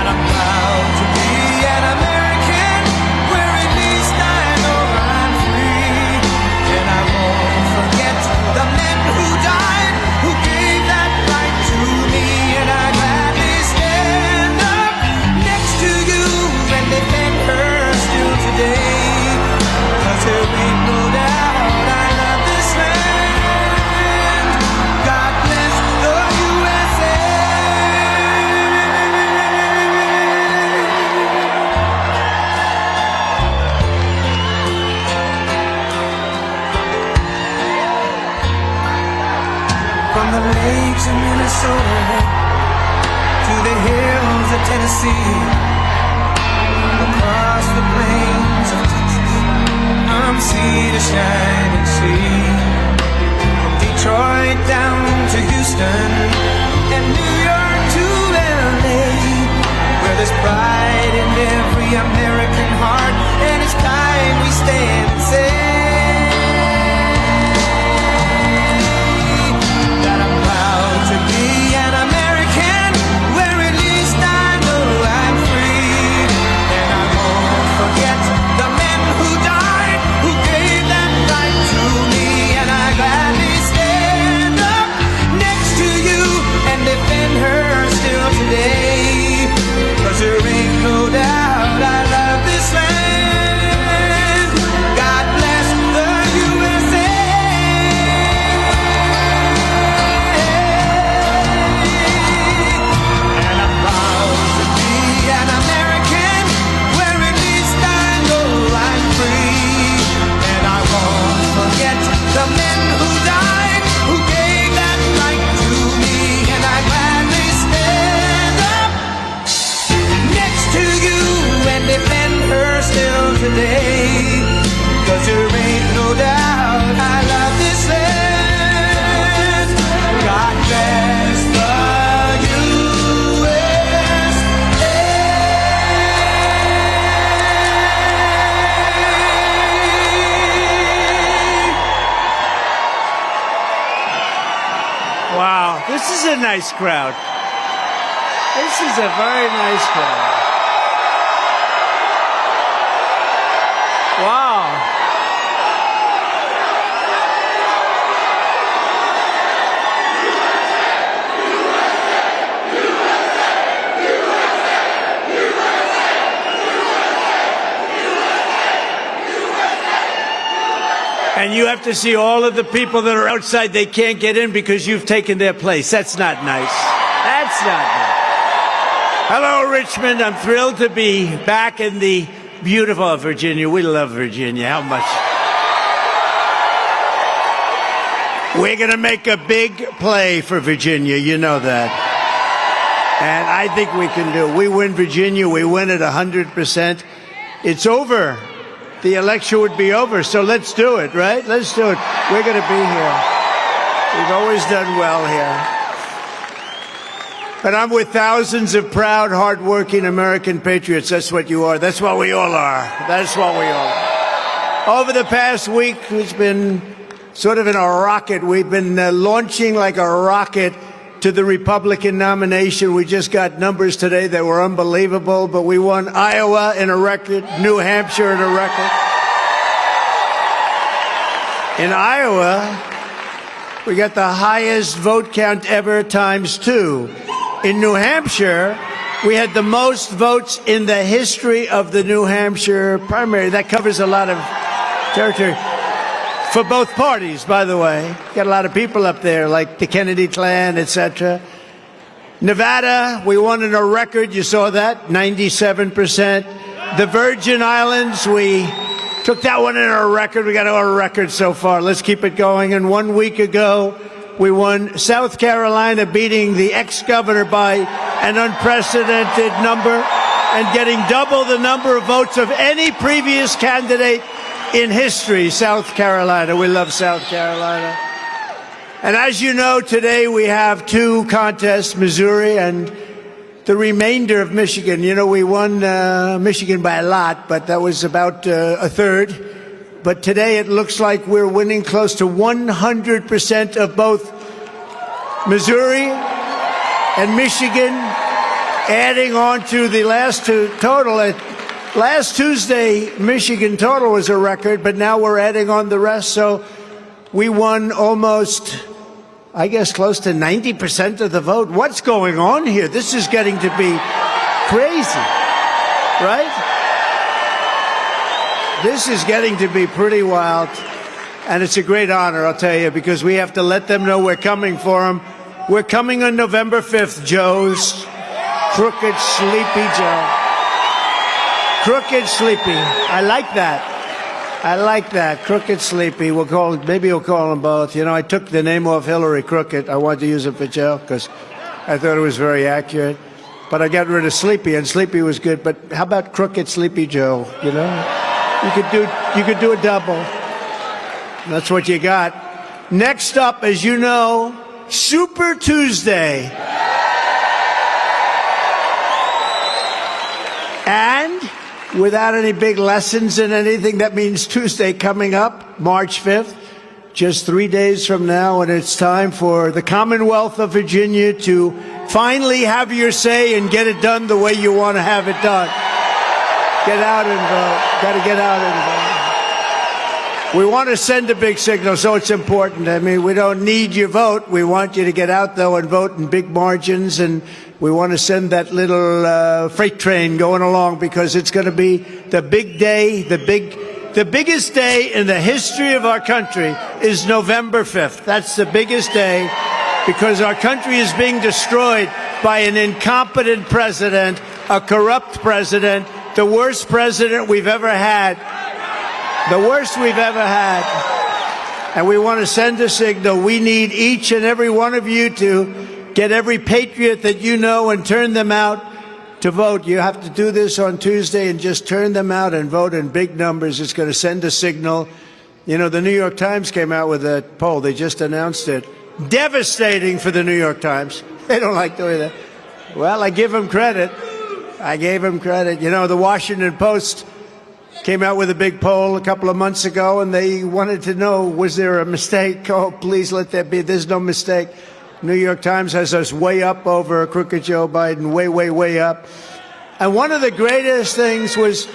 that I'm proud to be an American, where at least I know I'm free. And I won't forget the men who died, who gave that right to me. And I gladly stand up next to you and defend her still today. 'Cause there ain't no doubt I love this land. God bless the USA. From the lakes of Minnesota to the hills of Tennessee, across the plains of Texas, from sea to shining sea, from Detroit down to Houston and New York to LA, where there's pride in every American heart, and it's time we stand and say that I'm proud to be an American, where at least I know I'm free. And I won't forget the men who died, who gave that right to me. And I gladly stand up next to you and defend her still today. 'Cause there ain't no doubt I love this land. God bless the USA. And I'm proud to be an American, where at least I know I'm free. And I won't forget the men who died, who gave that right to me. And I gladly stand up next to you and defend her still today. 'Cause there ain't no doubt I love this land. God bless the USA. Wow, this is a nice crowd. This is a very nice crowd. Wow. And you have to see all of the people that are outside. They can't get in because you've taken their place. That's not nice. That's not nice. Hello, Richmond. I'm thrilled to be back in the beautiful Virginia. We love Virginia. How much? We're going to make a big play for Virginia. You know that. And I think we can do it. We win Virginia. We win it 100%. It's over. The election would be over. So let's do it, right? Let's do it. We're going to be here. We've always done well here. But I'm with thousands of proud, hardworking American patriots. That's what you are. That's what we all are. That's what we all are. Over the past week, it's been sort of in a rocket. We've been launching like a rocket to the Republican nomination. We just got numbers today that were unbelievable, but we won Iowa in a record, New Hampshire in a record. In Iowa, we got the highest vote count ever ×2. In New Hampshire, we had the most votes in the history of the New Hampshire primary. That covers a lot of territory. For both parties, by the way. Got a lot of people up there, like the Kennedy clan, etc. Nevada, we won in a record. You saw that, 97%. The Virgin Islands, we took that one in a record. We got a record so far. Let's keep it going. And 1 week ago, we won South Carolina, beating the ex-governor by an unprecedented number and getting double the number of votes of any previous candidate in history. South Carolina. We love South Carolina. And as you know, today we have two contests, Missouri and the remainder of Michigan. You know, we won Michigan by a lot, but that was about a third. But today it looks like we're winning close to 100% of both Missouri and Michigan adding on to the last two total. Last Tuesday, Michigan total was a record, but now we're adding on the rest. So we won almost, I guess, close to 90% of the vote. What's going on here? This is getting to be crazy, right? This is getting to be pretty wild. And it's a great honor, I'll tell you, because we have to let them know we're coming for them. We're coming on November 5th, Joe's. Crooked, sleepy Joe. Crooked, sleepy. I like that. I like that. Crooked, sleepy. Maybe we'll call them both. You know, I took the name off Hillary Crooked. I wanted to use it for Joe because I thought it was very accurate. But I got rid of sleepy, and sleepy was good. But how about Crooked, sleepy Joe? You know, you could do a double. That's what you got. Next up, as you know, Super Tuesday. And without any big lessons in anything, that means Tuesday coming up, March 5th, just 3 days from now, and it's time for the Commonwealth of Virginia to finally have your say and get it done the way you want to have it done. Get out and vote. Got to get out and vote. We want to send a big signal, so it's important. I mean, we don't need your vote. We want you to get out, though, and vote in big margins. And we want to send that little freight train going along because it's going to be the big day, the biggest day in the history of our country is November 5th. That's the biggest day because our country is being destroyed by an incompetent president, a corrupt president, the worst president we've ever had. The worst we've ever had. And we want to send a signal. We need each and every one of you to get every patriot that you know and turn them out to vote. You have to do this on Tuesday and just turn them out and vote in big numbers. It's going to send a signal. You know, the New York Times came out with a poll. They just announced it. Devastating for the New York Times. They don't like doing that. Well, I give them credit. I gave them credit. You know, the Washington Post came out with a big poll a couple of months ago, and they wanted to know, was there a mistake? Oh, please let there be. There's no mistake. New York Times has us way up over crooked Joe Biden, way, way, way up. And one of the greatest things was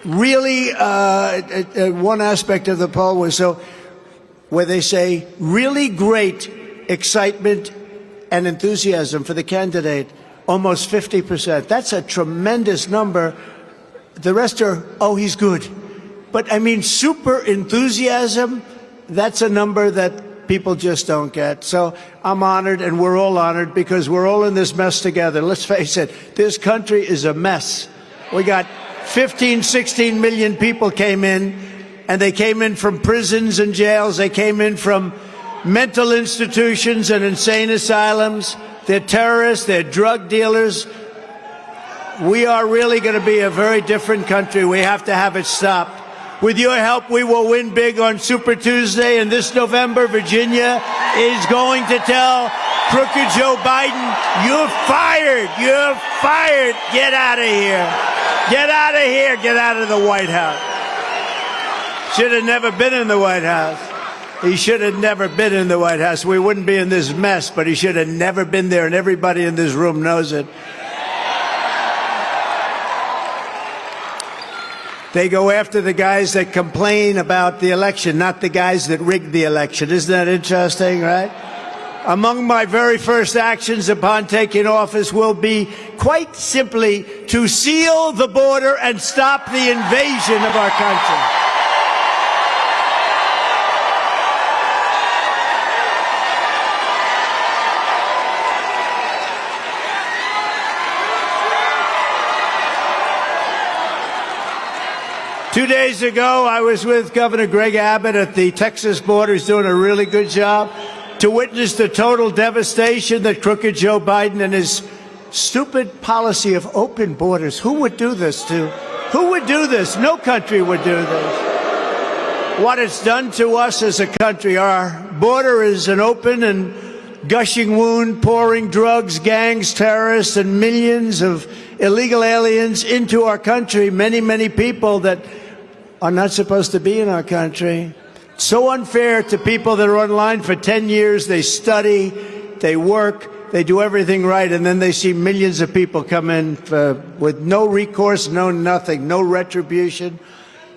really one aspect of the poll was where they say really great excitement and enthusiasm for the candidate, almost 50%. That's a tremendous number. The rest are, oh, he's good. But, I mean, super enthusiasm, that's a number that people just don't get. So I'm honored, and we're all honored, because we're all in this mess together. Let's face it, this country is a mess. We got 15, 16 million people came in, and they came in from prisons and jails. They came in from mental institutions and insane asylums. They're terrorists. They're drug dealers. We are really going to be a very different country. We have to have it stopped. With your help, we will win big on Super Tuesday. And this November, Virginia is going to tell crooked Joe Biden, you're fired. You're fired. Get out of here. Get out of here. Get out of the White House. Should have never been in the White House. He should have never been in the White House. We wouldn't be in this mess, but he should have never been there. And everybody in this room knows it. They go after the guys that complain about the election, not the guys that rigged the election. Isn't that interesting, right? Among my very first actions upon taking office will be, quite simply, to seal the border and stop the invasion of our country. 2 days ago, I was with Governor Greg Abbott at the Texas border. He's doing a really good job to witness the total devastation that crooked Joe Biden and his stupid policy of open borders. Who would do this to? Who would do this? No country would do this. What it's done to us as a country, our border is an open and gushing wound, pouring drugs, gangs, terrorists, and millions of illegal aliens into our country. Many, many people that are not supposed to be in our country. So unfair to people that are online for 10 years. They study, they work, they do everything right, and then they see millions of people come in with no recourse, no nothing, no retribution.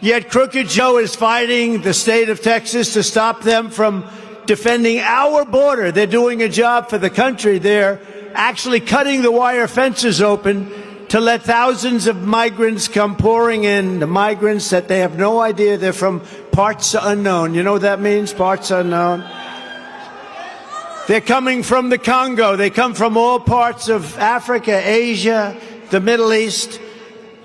Yet Crooked Joe is fighting the state of Texas to stop them from defending our border. They're doing a job for the country. They're actually cutting the wire fences open to let thousands of migrants come pouring in, the migrants that they have no idea they're from parts unknown. You know what that means, parts unknown? They're coming from the Congo. They come from all parts of Africa, Asia, the Middle East.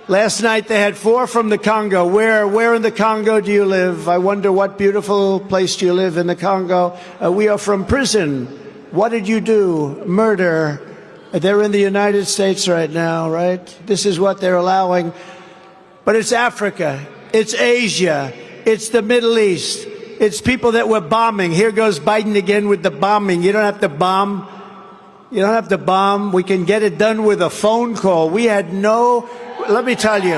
Last night they had 4 from the Congo. Where in the Congo do you live? I wonder what beautiful place do you live in the Congo? We are from prison. What did you do? Murder. They're in the United States right now, right? This is what they're allowing. But it's Africa. It's Asia. It's the Middle East. It's people that we're bombing. Here goes Biden again with the bombing. You don't have to bomb. You don't have to bomb. We can get it done with a phone call. We had no... Let me tell you.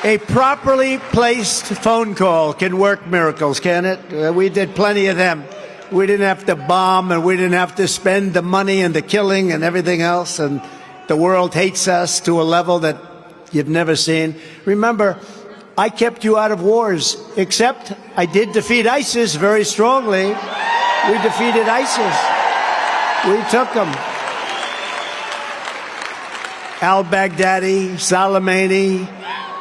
A properly placed phone call can work miracles, can it? We did plenty of them. We didn't have to bomb, and we didn't have to spend the money and the killing and everything else, and the world hates us to a level that you've never seen. Remember, I kept you out of wars, except I did defeat ISIS very strongly. We defeated ISIS. We took them. Al-Baghdadi, Soleimani.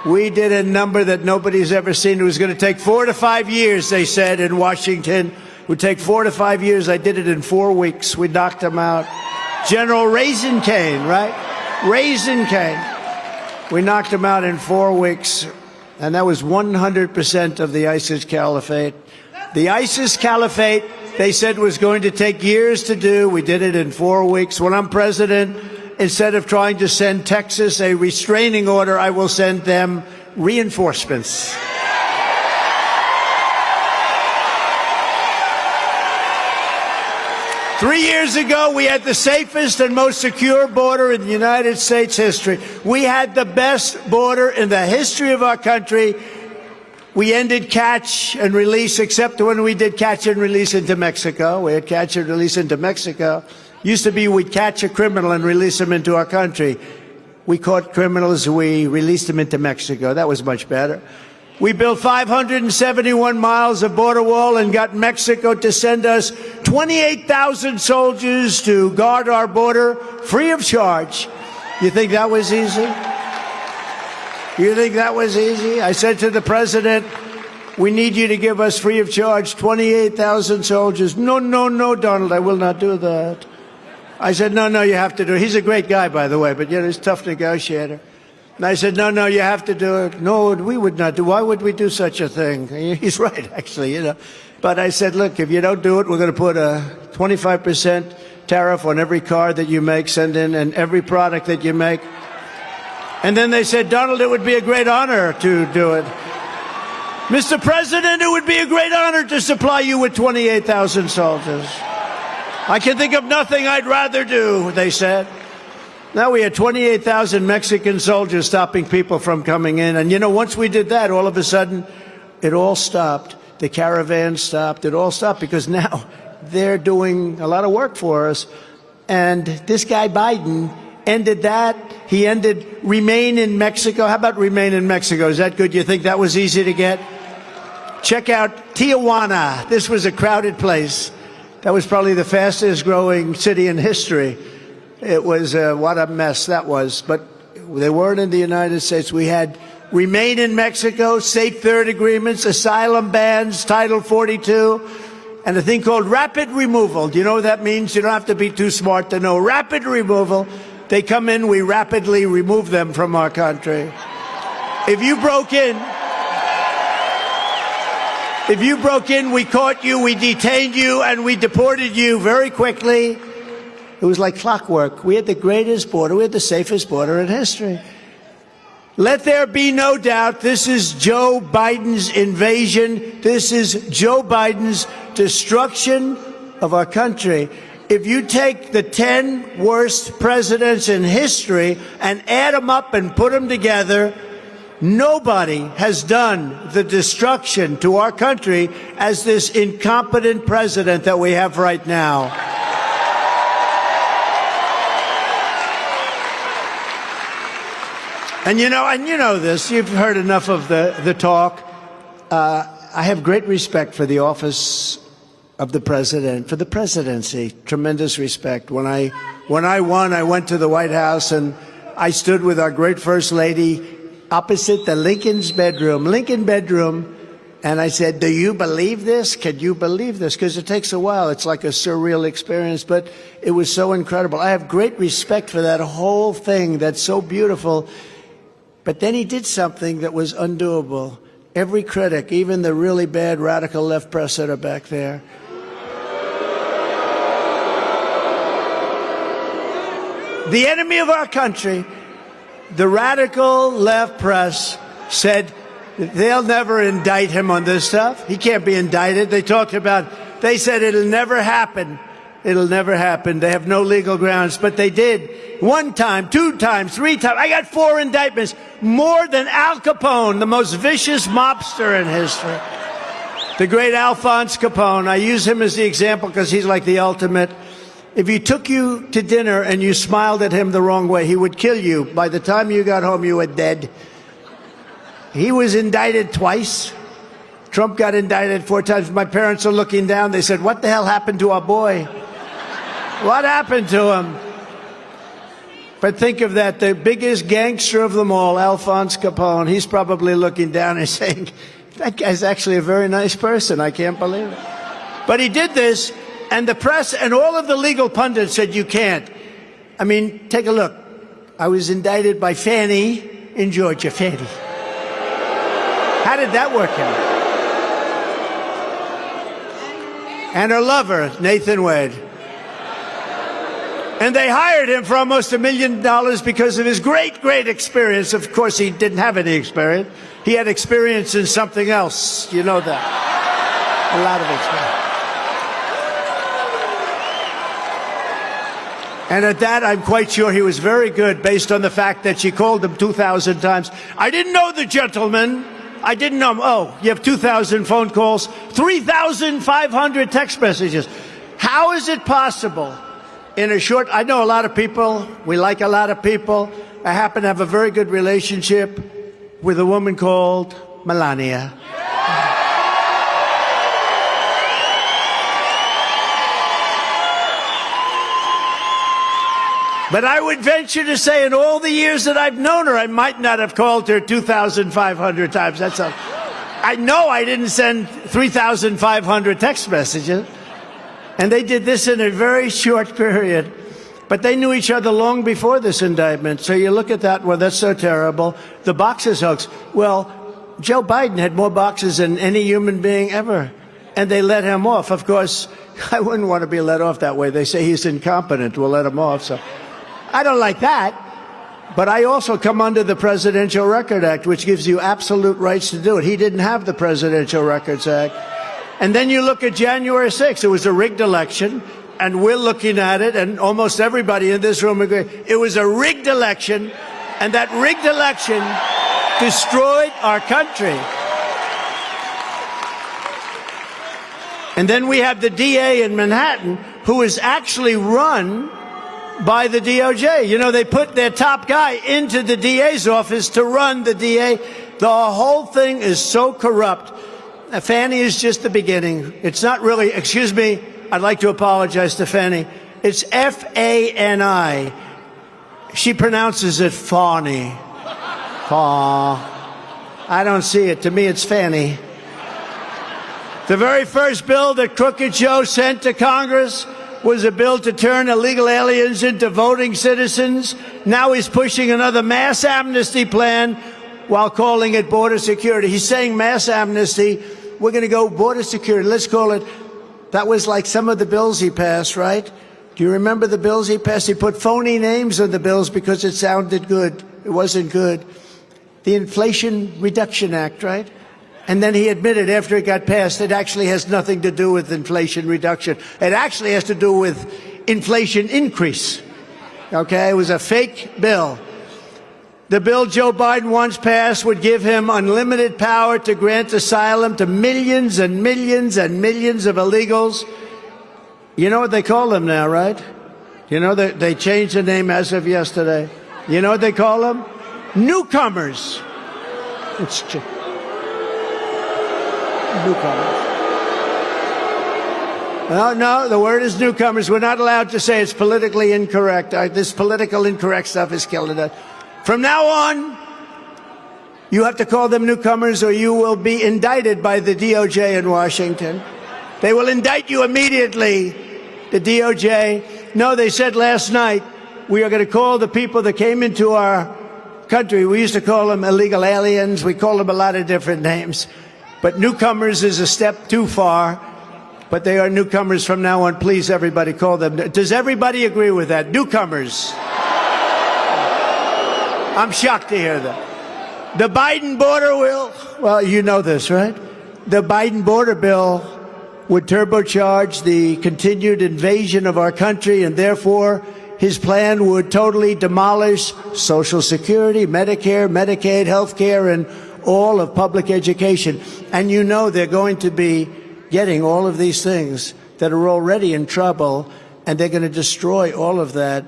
We did a number that nobody's ever seen. It was going to take 4 to 5 years, they said, in Washington. It would take 4 to 5 years. I did it in 4 weeks. We knocked them out. General Raisin Cane, right? Raisin Cane. We knocked them out in 4 weeks. And that was 100% of the ISIS caliphate. The ISIS caliphate, they said, was going to take years to do. We did it in 4 weeks. When I'm president, instead of trying to send Texas a restraining order, I will send them reinforcements. Three years ago, we had the safest and most secure border in the United States history. We had the best border in the history of our country. We ended catch and release, except when we did catch and release into Mexico. We had catch and release into Mexico. Used to be we'd catch a criminal and release him into our country. We caught criminals, we released them into Mexico. That was much better. We built 571 miles of border wall and got Mexico to send us 28,000 soldiers to guard our border free of charge. You think that was easy? You think that was easy? I said to the president, we need you to give us free of charge 28,000 soldiers. No, no, no, Donald, I will not do that. I said, no, no, you have to do it. He's a great guy, by the way, but you know, he's a tough negotiator. And I said, no, no, you have to do it. No, we would not do. Why would we do such a thing? He's right, actually, you know. But I said, look, if you don't do it, we're going to put a 25% tariff on every car that you make, send in, and every product that you make. And then they said, Donald, it would be a great honor to do it. Mr. President, it would be a great honor to supply you with 28,000 soldiers. I can think of nothing I'd rather do, they said. Now we had 28,000 Mexican soldiers stopping people from coming in. And, you know, once we did that, all of a sudden, it all stopped. The caravan stopped. It all stopped because now they're doing a lot of work for us. And this guy Biden ended that. He ended Remain in Mexico. How about Remain in Mexico? Is that good? You think that was easy to get? Check out Tijuana. This was a crowded place. That was probably the fastest growing city in history. It was, what a mess that was. But they weren't in the United States. We had Remain in Mexico, Safe Third Agreements, asylum bans, Title 42, and a thing called rapid removal. Do you know what that means? You don't have to be too smart to know. Rapid removal. They come in, we rapidly remove them from our country. If you broke in, we caught you, we detained you, and we deported you very quickly. It was like clockwork. We had the greatest border. We had the safest border in history. Let there be no doubt, this is Joe Biden's invasion. This is Joe Biden's destruction of our country. If you take the 10 worst presidents in history and add them up and put them together, Nobody has done the destruction to our country as this incompetent president that we have right now. And you know this, you've heard enough of the talk. I have great respect for the office of the president, for the presidency, tremendous respect. When I won, I went to the White House and I stood with our great First Lady opposite the Lincoln bedroom, and I said, do you believe this? Can you believe this? Because it takes a while. It's like a surreal experience, but it was so incredible. I have great respect for that whole thing. That's so beautiful. But then he did something that was undoable. Every critic, even the really bad radical left press that are back there, the enemy of our country, the radical left press, said they'll never indict him on this stuff. He can't be indicted. They said it'll never happen. It'll never happen. They have no legal grounds, but they did. 1 time, 2 times, 3 times. I got 4 indictments, more than Al Capone, the most vicious mobster in history. The great Alphonse Capone. I use him as the example because he's like the ultimate. If he took you to dinner and you smiled at him the wrong way, he would kill you. By the time you got home, you were dead. He was indicted twice. Trump got indicted 4 times. My parents are looking down. They said, what the hell happened to our boy? What happened to him? But think of that, the biggest gangster of them all, Alphonse Capone, he's probably looking down and saying, that guy's actually a very nice person. I can't believe it. But he did this, and the press and all of the legal pundits said, you can't. I mean, take a look. I was indicted by Fannie in Georgia. Fannie. How did that work out? And her lover, Nathan Wade. And they hired him for almost $1 million because of his great, great experience. Of course, he didn't have any experience. He had experience in something else. You know that. A lot of experience. And at that, I'm quite sure he was very good based on the fact that she called him 2,000 times. I didn't know the gentleman. I didn't know him. Oh, you have 2,000 phone calls, 3,500 text messages. How is it possible? In a short, I know a lot of people. We like a lot of people. I happen to have a very good relationship with a woman called Melania. But I would venture to say in all the years that I've known her, I might not have called her 2,500 times. I know I didn't send 3,500 text messages. And they did this in a very short period. But they knew each other long before this indictment. So you look at that, well, that's so terrible. The boxes hoax. Well, Joe Biden had more boxes than any human being ever. And they let him off. Of course, I wouldn't want to be let off that way. They say he's incompetent. We'll let him off. So I don't like that. But I also come under the Presidential Record Act, which gives you absolute rights to do it. He didn't have the Presidential Records Act. And then you look at January 6th. It was a rigged election, and we're looking at it, and almost everybody in this room agrees. It was a rigged election, and that rigged election destroyed our country. And then we have the DA in Manhattan, who is actually run by the DOJ. You know, they put their top guy into the DA's office to run the DA. The whole thing is so corrupt. Fannie is just the beginning. It's not really, excuse me, I'd like to apologize to Fannie. It's F-A-N-I. She pronounces it Fawny. I don't see it. To me, it's Fannie. The very first bill that Crooked Joe sent to Congress was a bill to turn illegal aliens into voting citizens. Now he's pushing another mass amnesty plan while calling it border security. He's saying mass amnesty. We're going to go border security. Let's call it. That was like some of the bills he passed, right? Do you remember the bills he passed? He put phony names on the bills because it sounded good. It wasn't good. The Inflation Reduction Act, right? And then he admitted after it got passed, it actually has nothing to do with inflation reduction. It actually has to do with inflation increase. Okay? It was a fake bill. The bill Joe Biden once passed would give him unlimited power to grant asylum to millions and millions and millions of illegals. You know what they call them now, right? You know they changed the name as of yesterday. You know what they call them? Newcomers. It's newcomers. No, the word is newcomers. We're not allowed to say it's politically incorrect. This political incorrect stuff is killing us. From now on, you have to call them newcomers or you will be indicted by the DOJ in Washington. They will indict you immediately, the DOJ. No, they said last night, we are going to call the people that came into our country. We used to call them illegal aliens. We call them a lot of different names. But newcomers is a step too far. But they are newcomers from now on. Please, everybody, call them. Does everybody agree with that? Newcomers. I'm shocked to hear that. The Biden border bill, well, you know this, right? The Biden border bill would turbocharge the continued invasion of our country, and therefore his plan would totally demolish Social Security, Medicare, Medicaid, health care, and all of public education. And you know they're going to be getting all of these things that are already in trouble, and they're going to destroy all of that.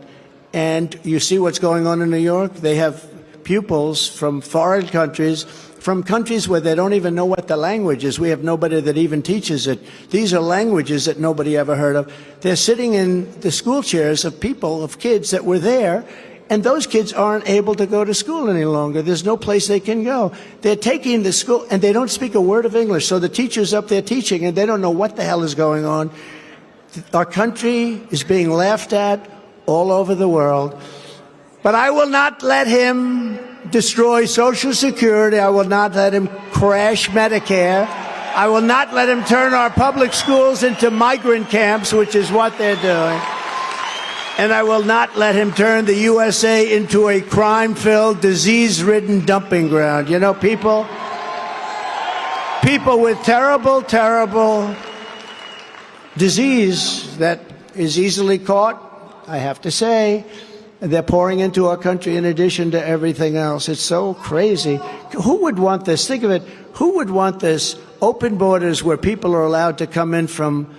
And you see what's going on in New York? They have pupils from foreign countries, from countries where they don't even know what the language is. We have nobody that even teaches it. These are languages that nobody ever heard of. They're sitting in the school chairs of people, of kids that were there, and those kids aren't able to go to school any longer. There's no place they can go. They're taking the school, and they don't speak a word of English. So the teacher's up there teaching, and they don't know what the hell is going on. Our country is being laughed at all over the world. But I will not let him destroy Social Security. I will not let him crash Medicare. I will not let him turn our public schools into migrant camps, which is what they're doing. And I will not let him turn the USA into a crime-filled, disease-ridden dumping ground. You know, people with terrible, terrible disease that is easily caught, I have to say, they're pouring into our country in addition to everything else. It's so crazy. Who would want this? Think of it. Who would want this? Open borders where people are allowed to come in from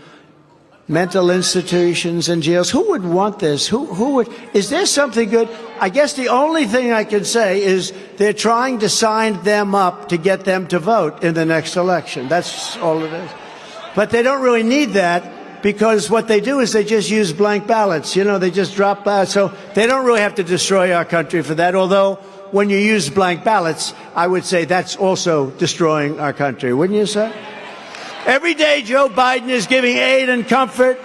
mental institutions and jails. Who would want this? Who would? Is there something good? I guess the only thing I can say is they're trying to sign them up to get them to vote in the next election. That's all it is. But they don't really need that, because what they do is they just use blank ballots. You know, they just drop ballots. So they don't really have to destroy our country for that. Although when you use blank ballots, I would say that's also destroying our country. Wouldn't you say? Every day, Joe Biden is giving aid and comfort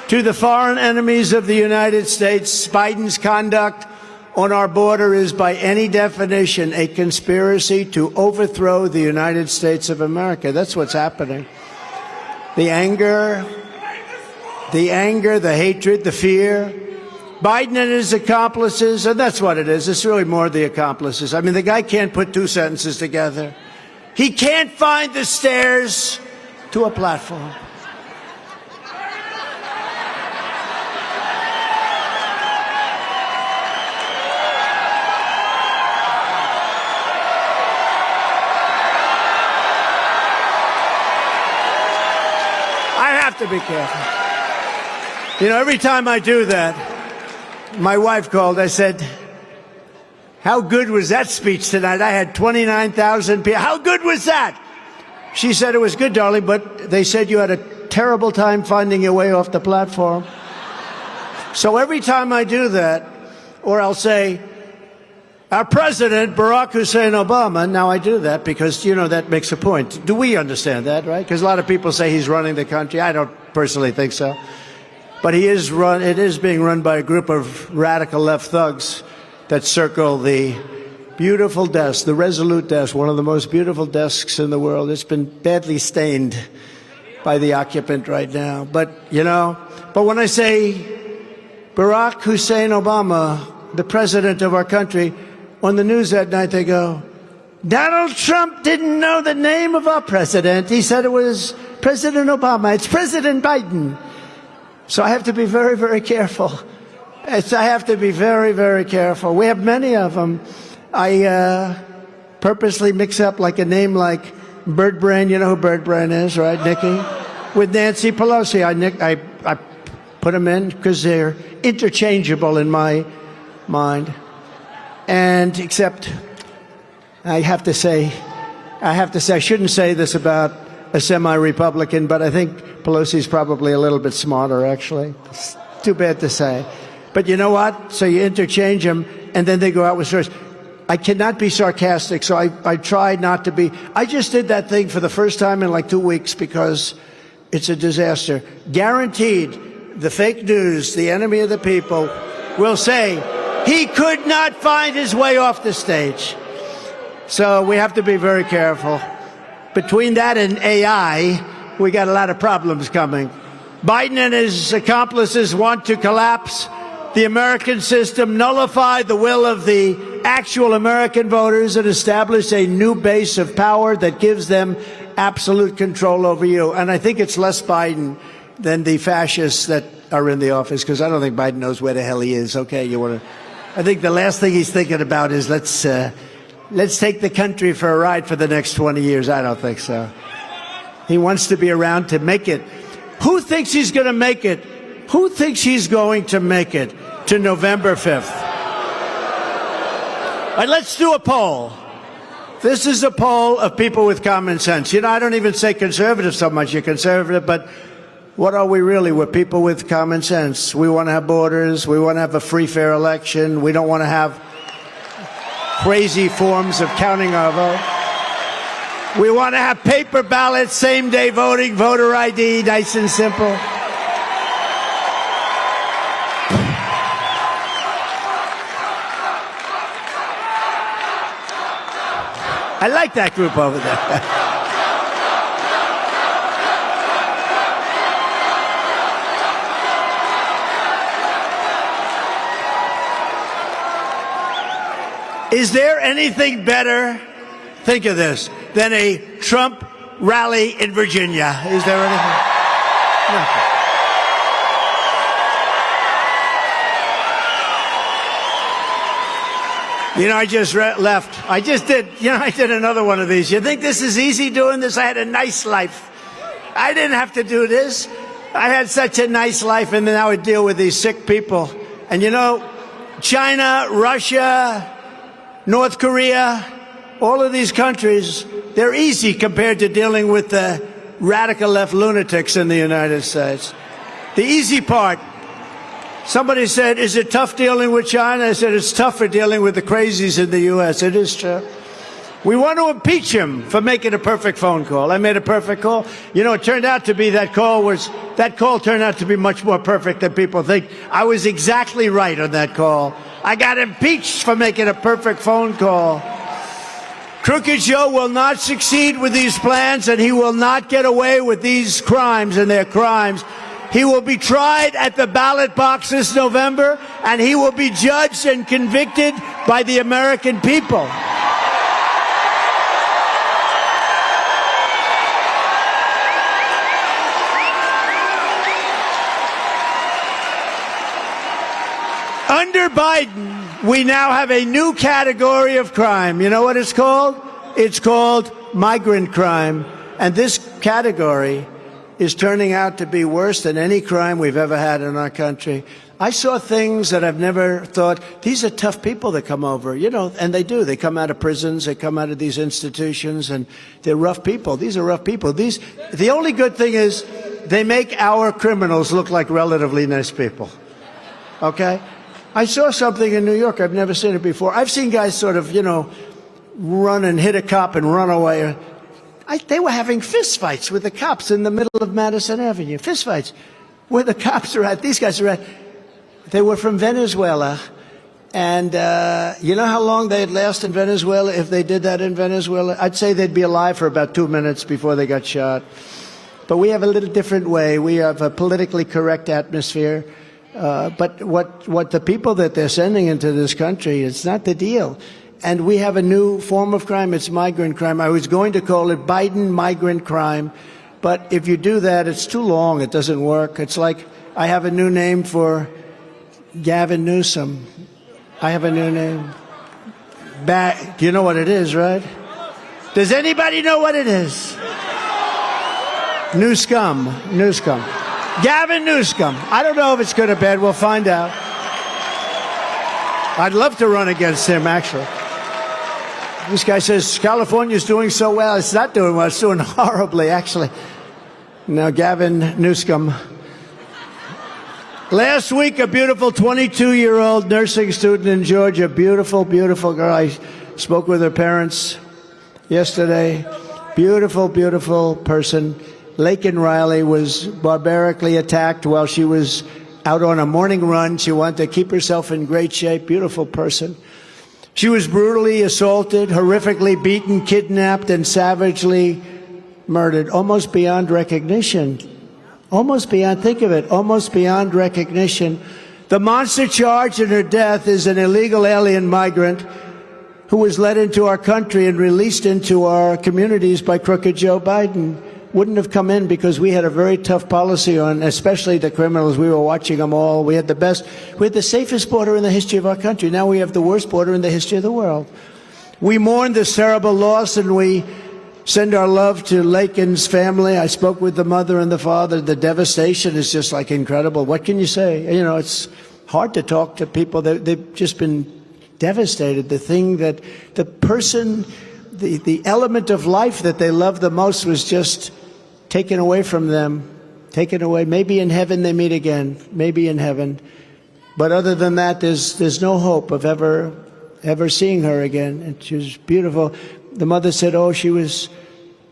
to the foreign enemies of the United States. Biden's conduct on our border is, by any definition, a conspiracy to overthrow the United States of America. That's what's happening. The anger, the hatred, the fear. Biden and his accomplices, and that's what it is. It's really more the accomplices. I mean, the guy can't put two sentences together. He can't find the stairs to a platform. I have to be careful. You know, every time I do that, my wife called. I said, how good was that speech tonight? I had 29,000 people. How good was that? She said it was good, darling, but they said you had a terrible time finding your way off the platform. So every time I do that, or I'll say, our president, Barack Hussein Obama, now I do that because, you know, that makes a point. Do we understand that, right? Because a lot of people say he's running the country. I don't personally think so. But it is being run by a group of radical left thugs that circle the beautiful desk, the Resolute desk, one of the most beautiful desks in the world. It's been badly stained by the occupant right now. But, you know, but when I say Barack Hussein Obama, the president of our country, on the news that night they go, Donald Trump didn't know the name of our president. He said it was President Obama. It's President Biden. So I have to be very, very careful. I have to be very, very careful. We have many of them. I purposely mix up like a name like Bird Brain. You know who Bird Brain is, right, Nikki? With Nancy Pelosi. I put them in because they're interchangeable in my mind. And except I have to say, I shouldn't say this about a semi-Republican, but I think Pelosi's probably a little bit smarter, actually. It's too bad to say. But you know what? So you interchange them, and then they go out with stories. I cannot be sarcastic, so I try not to be. I just did that thing for the first time in like 2 weeks because it's a disaster. Guaranteed, the fake news, the enemy of the people, will say he could not find his way off the stage. So we have to be very careful. Between that and AI, we got a lot of problems coming. Biden and his accomplices want to collapse the American system, nullify the will of the actual American voters, and establish a new base of power that gives them absolute control over you. And I think it's less Biden than the fascists that are in the office, because I don't think Biden knows where the hell he is. Okay, I think the last thing he's thinking about is let's take the country for a ride for the next 20 years. I don't think so. He wants to be around to make it. Who thinks he's going to make it? Who thinks he's going to make it to November 5th? All right, let's do a poll. This is a poll of people with common sense. You know, I don't even say conservative so much. You're conservative, but what are we really? We're people with common sense. We want to have borders. We want to have a free, fair election. We don't want to have crazy forms of counting our vote. We want to have paper ballots, same-day voting, voter ID, nice and simple. I like that group over there. Is there anything better, think of this, than a Trump rally in Virginia? Is there anything? Nothing. You know, I just left. I did another one of these. You think this is easy doing this? I had a nice life. I didn't have to do this. I had such a nice life, and then I would deal with these sick people. And you know, China, Russia, North Korea, all of these countries, they're easy compared to dealing with the radical left lunatics in the United States. The easy part. Somebody said, is it tough dealing with China? I said, it's tougher dealing with the crazies in the U.S. It is true. We want to impeach him for making a perfect phone call. I made a perfect call. You know, it turned out to be that call turned out to be much more perfect than people think. I was exactly right on that call. I got impeached for making a perfect phone call. Crooked Joe will not succeed with these plans, and he will not get away with these crimes and their crimes. He will be tried at the ballot box this November, and he will be judged and convicted by the American people. Under Biden, we now have a new category of crime. You know what it's called? It's called migrant crime. And this category is turning out to be worse than any crime we've ever had in our country. I saw things that I've never thought. These are tough people that come over, you know, and they do. They come out of prisons, they come out of these institutions, and they're rough people. These are rough people. The only good thing is they make our criminals look like relatively nice people. Okay? I saw something in New York. I've never seen it before. I've seen guys sort of, you know, run and hit a cop and run away. They were having fistfights with the cops in the middle of Madison Avenue. Fistfights where the cops are at. These guys are at. They were from Venezuela. And you know how long they'd last in Venezuela if they did that in Venezuela? I'd say they'd be alive for about 2 minutes before they got shot. But we have a little different way. We have a politically correct atmosphere. But what the people that they're sending into this country, it's not the deal. And we have a new form of crime. It's migrant crime. I was going to call it Biden migrant crime. But if you do that, it's too long. It doesn't work. It's like I have a new name for Gavin Newsom. I have a new name. Do you know what it is, right? Does anybody know what it is? Newscomb. Gavin Newscomb. I don't know if it's good or bad. We'll find out. I'd love to run against him, actually. This guy says California's doing so well. It's not doing well. It's doing horribly, actually. Now, Gavin Newscomb. Last week, a beautiful 22-year-old nursing student in Georgia, beautiful, beautiful girl. I spoke with her parents yesterday. Beautiful, beautiful person. Laken Riley was barbarically attacked while she was out on a morning run. She wanted to keep herself in great shape. Beautiful person. She was brutally assaulted, horrifically beaten, kidnapped, and savagely murdered, almost beyond recognition. Almost beyond, think of it, almost beyond recognition. The monster charged in her death is an illegal alien migrant who was led into our country and released into our communities by crooked Joe Biden. Wouldn't have come in because we had a very tough policy on, especially the criminals. We were watching them all. We had the safest border in the history of our country. Now we have the worst border in the history of the world. We mourn this terrible loss, and we send our love to Laken's family. I spoke with the mother and the father. The devastation is just like incredible. What can you say? You know, it's hard to talk to people. They've just been devastated. The thing that the person, the element of life that they love the most was just taken away from them, taken away. Maybe in heaven they meet again, maybe in heaven. But other than that, there's no hope of ever seeing her again. And she was beautiful. The mother said, oh, she was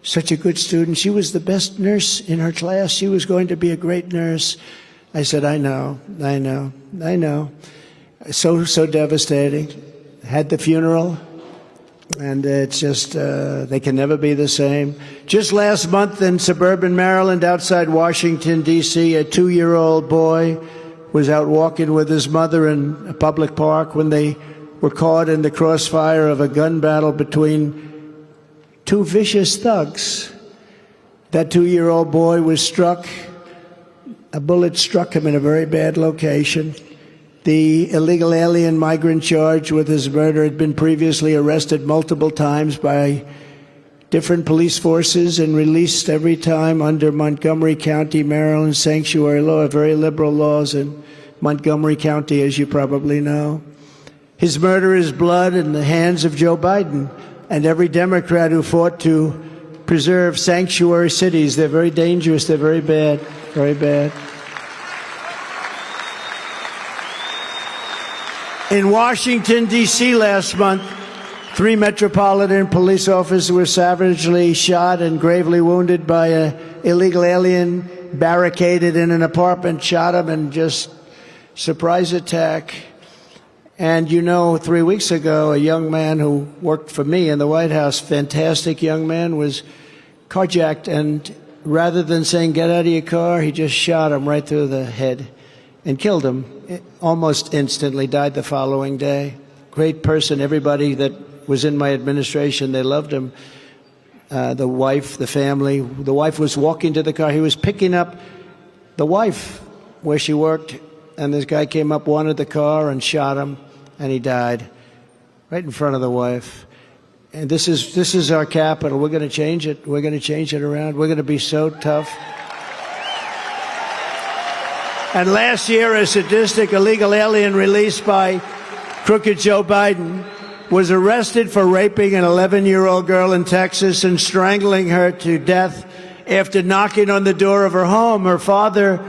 such a good student. She was the best nurse in her class. She was going to be a great nurse. I said, I know. So devastating. Had the funeral, and it's just, they can never be the same. Just last month in suburban Maryland, outside Washington, D.C., a 2-year-old boy was out walking with his mother in a public park when they were caught in the crossfire of a gun battle between two vicious thugs. That 2-year-old boy was struck. A bullet struck him in a very bad location. The illegal alien migrant charged with his murder had been previously arrested multiple times by different police forces and released every time under Montgomery County, Maryland sanctuary law, very liberal laws in Montgomery County, as you probably know. His murder is blood in the hands of Joe Biden and every Democrat who fought to preserve sanctuary cities. They're very dangerous. They're very bad, very bad. In Washington, D.C. last month, 3 Metropolitan police officers were savagely shot and gravely wounded by an illegal alien barricaded in an apartment, shot him, and just surprise attack. And you know, 3 weeks ago, a young man who worked for me in the White House, fantastic young man, was carjacked, and rather than saying, get out of your car, he just shot him right through the head and killed him almost instantly, died the following day. Great person. Everybody that was in my administration, they loved him. The wife, the family. The wife was walking to the car. He was picking up the wife where she worked, and this guy came up, wanted the car, and shot him, and he died right in front of the wife. And this is our capital. We're going to change it. We're going to change it around. We're going to be so tough. And last year, a sadistic illegal alien released by crooked Joe Biden was arrested for raping an 11-year-old girl in Texas and strangling her to death after knocking on the door of her home. Her father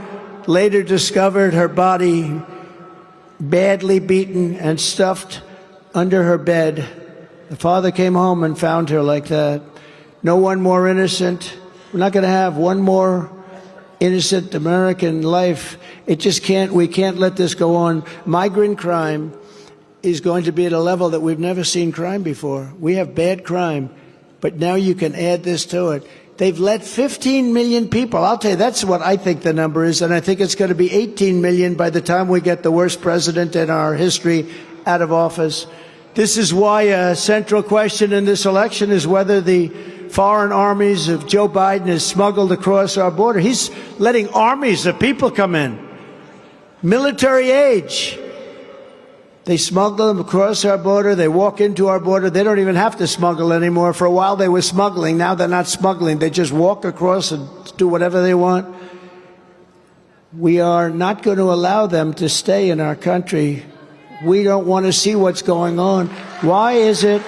later discovered her body badly beaten and stuffed under her bed. The father came home and found her like that. No one more innocent. We're not going to have one more innocent American life. It just can't, we can't let this go on. Migrant crime is going to be at a level that we've never seen crime before. We have bad crime, but now you can add this to it. They've let 15 million people, I'll tell you, that's what I think the number is, and I think it's going to be 18 million by the time we get the worst president in our history out of office. This is why a central question in this election is whether the foreign armies of Joe Biden is smuggled across our border. He's letting armies of people come in, military age. They smuggle them across our border. They walk into our border. They don't even have to smuggle anymore. For a while they were smuggling. Now they're not smuggling. They just walk across and do whatever they want. We are not going to allow them to stay in our country. We don't want to see what's going on. Why is it?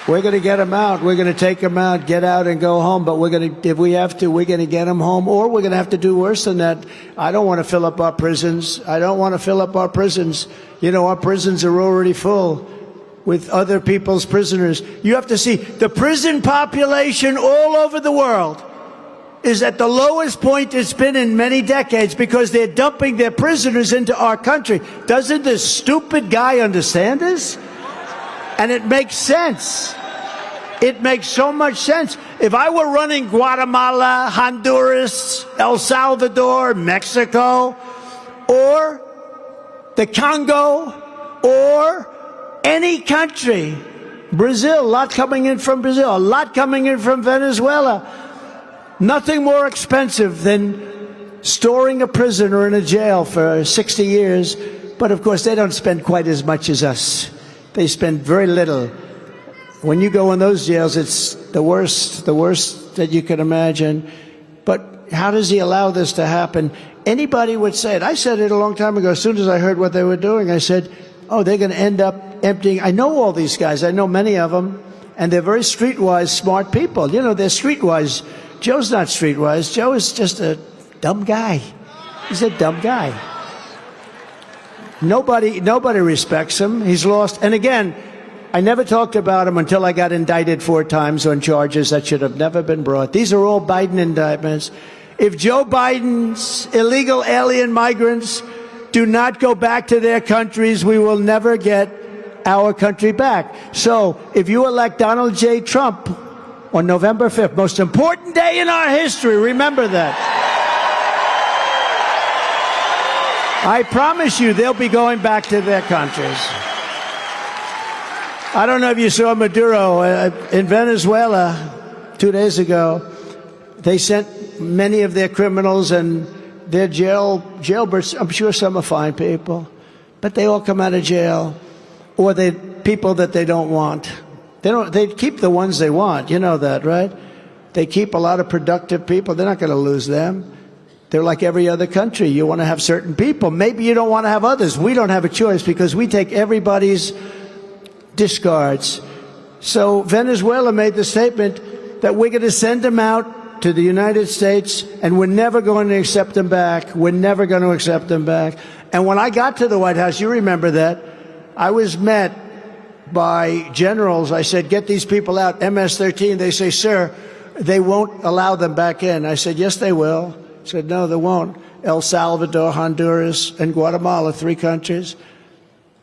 We're going to get them out. We're going to take them out, get out and go home. But if we have to, we're going to get them home. Or we're going to have to do worse than that. I don't want to fill up our prisons. I don't want to fill up our prisons. You know, our prisons are already full with other people's prisoners. You have to see, the prison population all over the world is at the lowest point it's been in many decades because they're dumping their prisoners into our country. Doesn't this stupid guy understand this? And it makes sense. It makes so much sense. If I were running Guatemala, Honduras, El Salvador, Mexico, or the Congo, or any country, Brazil, a lot coming in from Brazil, a lot coming in from Venezuela, nothing more expensive than storing a prisoner in a jail for 60 years. But of course, they don't spend quite as much as us. They spend very little. When you go in those jails, it's the worst that you can imagine. But how does he allow this to happen? Anybody would say it. I said it a long time ago. As soon as I heard what they were doing, I said, oh, they're going to end up emptying. I know all these guys. I know many of them. And they're very streetwise, smart people. You know, they're streetwise. Joe's not streetwise. Joe is just a dumb guy. He's a dumb guy. Nobody respects him. He's lost. And again, I never talked about him until I got indicted 4 times on charges that should have never been brought. These are all Biden indictments. If Joe Biden's illegal alien migrants do not go back to their countries, we will never get our country back. So if you elect Donald J. Trump on November 5th, most important day in our history, remember that. I promise you they'll be going back to their countries. I don't know if you saw Maduro in Venezuela 2 days ago. They sent many of their criminals and their jailbirds. I'm sure some are fine people, but they all come out of jail, or they people that they don't want. They keep the ones they want. You know that, right? They keep a lot of productive people. They're not going to lose them. They're like every other country. You want to have certain people. Maybe you don't want to have others. We don't have a choice because we take everybody's discards. So Venezuela made the statement that we're going to send them out to the United States and we're never going to accept them back. We're never going to accept them back. And when I got to the White House, you remember that, I was met by generals. I said, get these people out, MS-13. They say, sir, they won't allow them back in. I said, yes, they will. I said, no, they won't. El Salvador, Honduras, and Guatemala, 3 countries.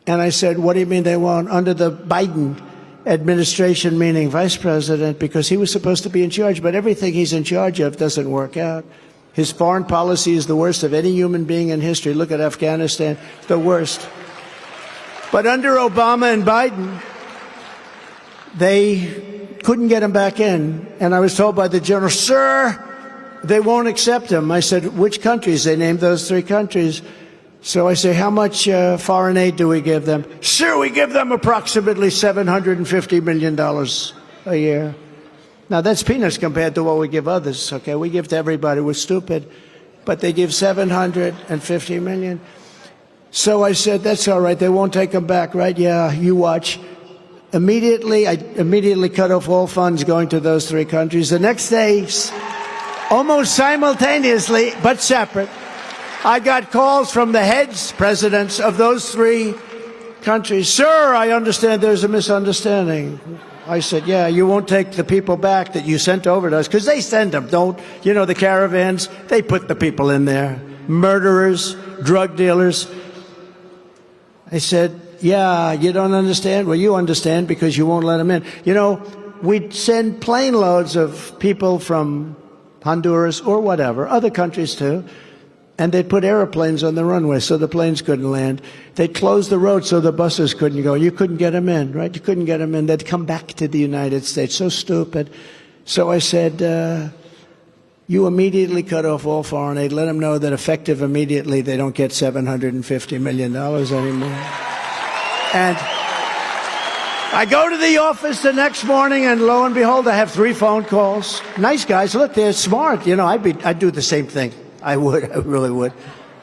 And I said, what do you mean they won't? Under the Biden administration, meaning vice president, because he was supposed to be in charge, but everything he's in charge of doesn't work out. His foreign policy is the worst of any human being in history. Look at Afghanistan, the worst. But under Obama and Biden, they couldn't get him back in. And I was told by the general, sir, they won't accept him. I said, which countries? They named those 3 countries. So I say, how much foreign aid do we give them? Sir, we give them approximately $750 million a year. Now, that's peanuts compared to what we give others, okay? We give to everybody. We're stupid. But they give $750 million. So I said, that's all right. They won't take them back, right? Yeah, you watch. I immediately cut off all funds going to those 3 countries. The next day, almost simultaneously, but separate, I got calls from the heads, presidents of those 3 countries. Sir, I understand there's a misunderstanding. I said, yeah, you won't take the people back that you sent over to us, because they send them, you know, the caravans, they put the people in there. Murderers, drug dealers. I said, yeah, you don't understand? Well, you understand because you won't let them in. You know, we'd send plane loads of people from Honduras or whatever, other countries too, and they'd put airplanes on the runway so the planes couldn't land. They'd close the road so the buses couldn't go. You couldn't get them in, right? You couldn't get them in. They'd come back to the United States. So stupid. So I said, you immediately cut off all foreign aid. Let them know that effective immediately, they don't get $750 million anymore. And I go to the office the next morning, and lo and behold, I have 3 phone calls. Nice guys. Look, they're smart. You know, I'd do the same thing. I would. I really would.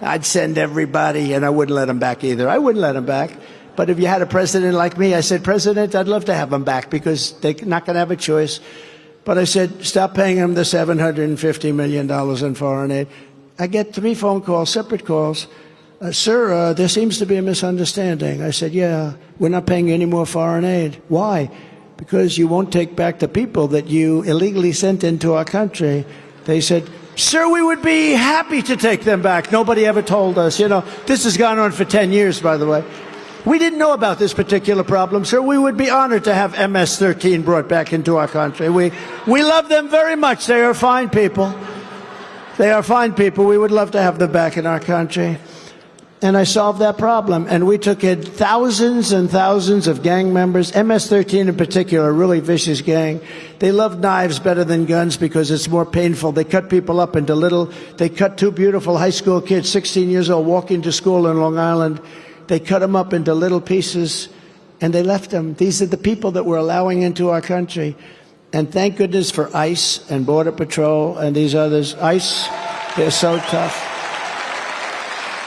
I'd send everybody, and I wouldn't let them back either. I wouldn't let them back. But if you had a president like me, I said, President, I'd love to have them back because they're not going to have a choice. But I said, stop paying them the $750 million in foreign aid. I get 3 phone calls, separate calls. Sir, there seems to be a misunderstanding. I said, yeah, we're not paying you any more foreign aid. Why? Because you won't take back the people that you illegally sent into our country. They said, sir, we would be happy to take them back. Nobody ever told us. You know, this has gone on for 10 years, by the way. We didn't know about this particular problem, sir. We would be honored to have MS-13 brought back into our country. We love them very much. They are fine people. They are fine people. We would love to have them back in our country. And I solved that problem. And we took in thousands and thousands of gang members, MS-13 in particular, a really vicious gang. They love knives better than guns because it's more painful. They cut people up into they cut 2 beautiful high school kids, 16 years old, walking to school in Long Island. They cut them up into little pieces, and they left them. These are the people that we're allowing into our country. And thank goodness for ICE and Border Patrol and these others. ICE, they're so tough.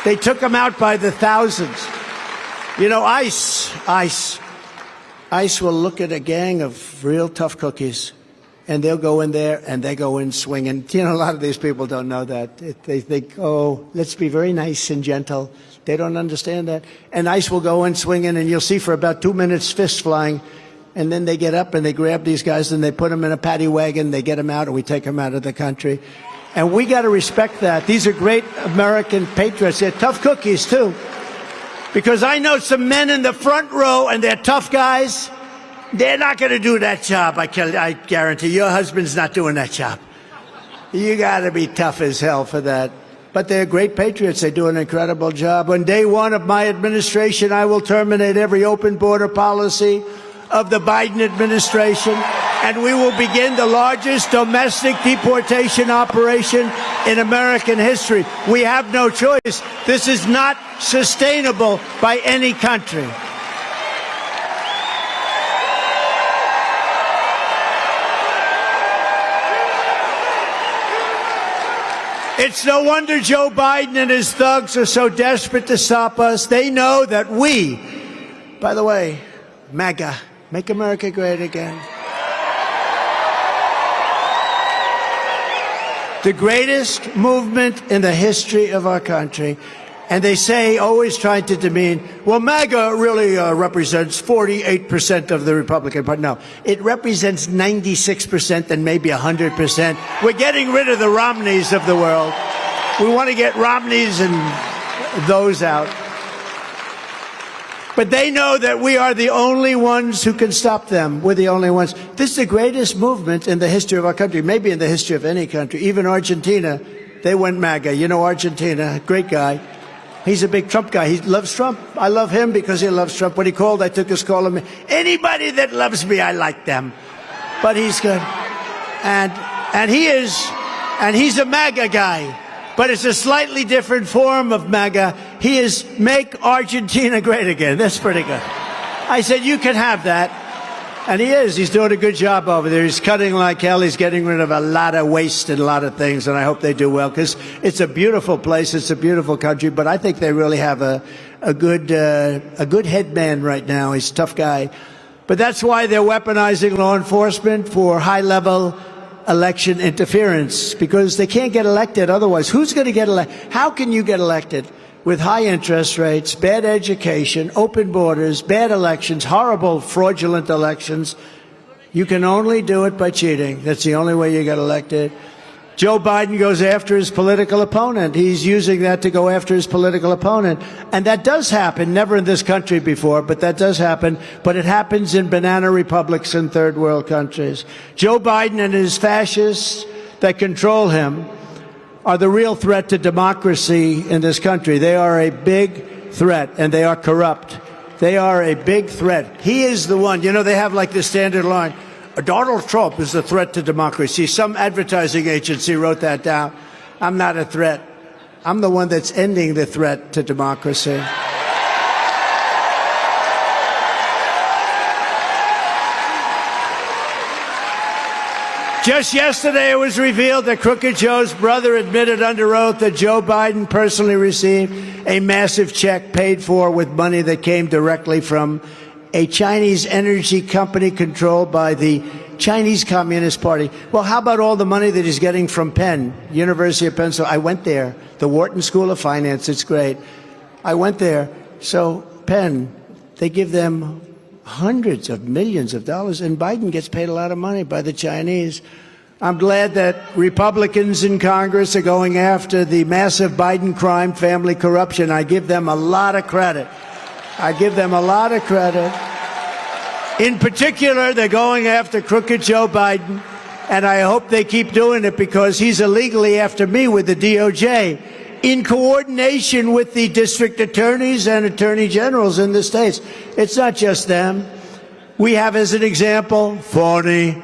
They took them out by the thousands. You know, ICE will look at a gang of real tough cookies, and they'll go in there, and they go in swinging. You know, a lot of these people don't know that. They think, oh, let's be very nice and gentle. They don't understand that. And ICE will go in swinging, and you'll see for about 2 minutes fists flying. And then they get up and they grab these guys and they put them in a paddy wagon. They get them out, and we take them out of the country. And we got to respect that. These are great American patriots. They're tough cookies, too. Because I know some men in the front row, and they're tough guys. They're not going to do that job, I guarantee. Your husband's not doing that job. You got to be tough as hell for that. But they're great patriots. They do an incredible job. On day 1 of my administration, I will terminate every open border policy of the Biden administration, and we will begin the largest domestic deportation operation in American history. We have no choice. This is not sustainable by any country. It's no wonder Joe Biden and his thugs are so desperate to stop us. They know that we, by the way, MAGA, make America great again. The greatest movement in the history of our country. And they say, always trying to demean, well, MAGA really represents 48% of the Republican Party. No, it represents 96% and maybe 100%. We're getting rid of the Romneys of the world. We want to get Romneys and those out. But they know that we are the only ones who can stop them. We're the only ones. This is the greatest movement in the history of our country, maybe in the history of any country. Even Argentina, they went MAGA. You know Argentina, great guy. He's a big Trump guy. He loves Trump. I love him because he loves Trump. When he called, I took his call. Anybody that loves me, I like them. But he's good. And he's a MAGA guy. But it's a slightly different form of MAGA. He is Make Argentina Great Again. That's pretty good. I said, you can have that. And he is. He's doing a good job over there. He's cutting like hell. He's getting rid of a lot of waste and a lot of things. And I hope they do well, because it's a beautiful place. It's a beautiful country. But I think they really have a good head man right now. He's a tough guy. But that's why they're weaponizing law enforcement for high-level election interference, because they can't get elected otherwise. Who's going to get elected? How can you get elected with high interest rates, bad education, open borders, bad elections, horrible fraudulent elections? You can only do it by cheating. That's the only way you get elected. Joe Biden goes after his political opponent. He's using that to go after his political opponent. And that does happen, never in this country before, but that does happen. But it happens in banana republics in third world countries. Joe Biden and his fascists that control him are the real threat to democracy in this country. They are a big threat, and they are corrupt. They are a big threat. He is the one. You know, they have like the standard line. Donald Trump is a threat to democracy. Some advertising agency wrote that down. I'm not a threat. I'm the one that's ending the threat to democracy. Just yesterday, it was revealed that Crooked Joe's brother admitted under oath that Joe Biden personally received a massive check paid for with money that came directly from a Chinese energy company controlled by the Chinese Communist Party. Well, how about all the money that he's getting from Penn, University of Pennsylvania? I went there, the Wharton School of Finance. It's great. I went there. So Penn, they give them hundreds of millions of dollars, and Biden gets paid a lot of money by the Chinese. I'm glad that Republicans in Congress are going after the massive Biden crime, family corruption. I give them a lot of credit. I give them a lot of credit. In particular, they're going after Crooked Joe Biden, and I hope they keep doing it because he's illegally after me with the DOJ, in coordination with the district attorneys and attorney generals in the states. It's not just them. We have, as an example, Forney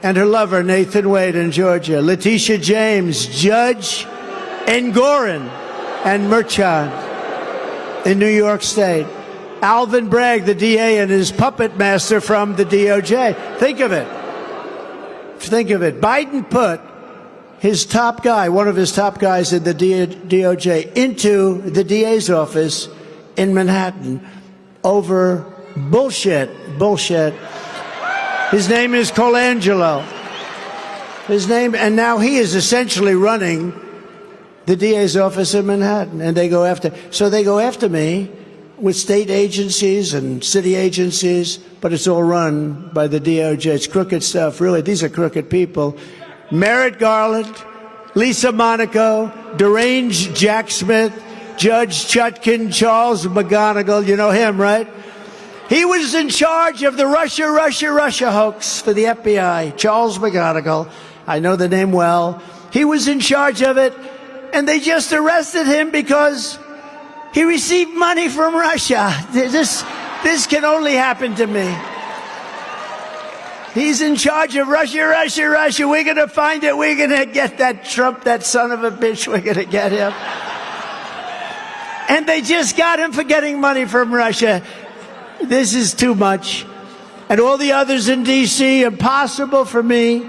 and her lover, Nathan Wade in Georgia, Letitia James, Judge Engoron and Merchan in New York State, Alvin Bragg, the DA, and his puppet master from the DOJ. Think of it. Think of it. Biden put his top guy, one of his top guys in the DOJ, into the DA's office in Manhattan over bullshit. His name is Colangelo. And now he is essentially running the DA's office in Manhattan, and they go after me with state agencies and city agencies, but it's all run by the DOJ. It's crooked stuff, really. These are crooked people. Merrick Garland, Lisa Monaco, deranged Jack Smith, Judge Chutkin, Charles McGonigal, you know him, right? He was in charge of the Russia hoax for the FBI, Charles McGonigal. I know the name well. He was in charge of it, and they just arrested him because he received money from Russia. This can only happen to me. He's in charge of Russia. We're going to find it. We're going to get that Trump, that son of a bitch. We're going to get him. And they just got him for getting money from Russia. This is too much. And all the others in D.C., impossible for me.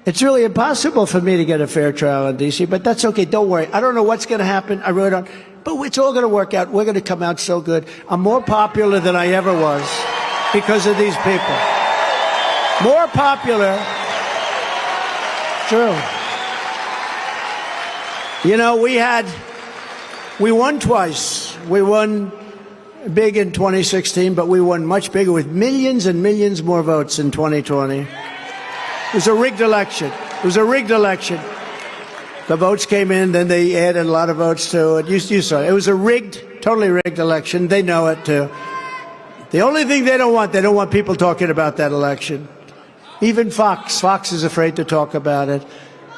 It's really impossible for me to get a fair trial in D.C., but that's okay. Don't worry. I don't know what's going to happen. I really don't. But it's all going to work out. We're going to come out so good. I'm more popular than I ever was because of these people. More popular. True. You know, we won twice. We won big in 2016, but we won much bigger with millions and millions more votes in 2020. It was a rigged election. The votes came in, then they added a lot of votes to it. You saw it. It was a totally rigged election. They know it, too. The only thing they don't want people talking about that election. Even Fox is afraid to talk about it.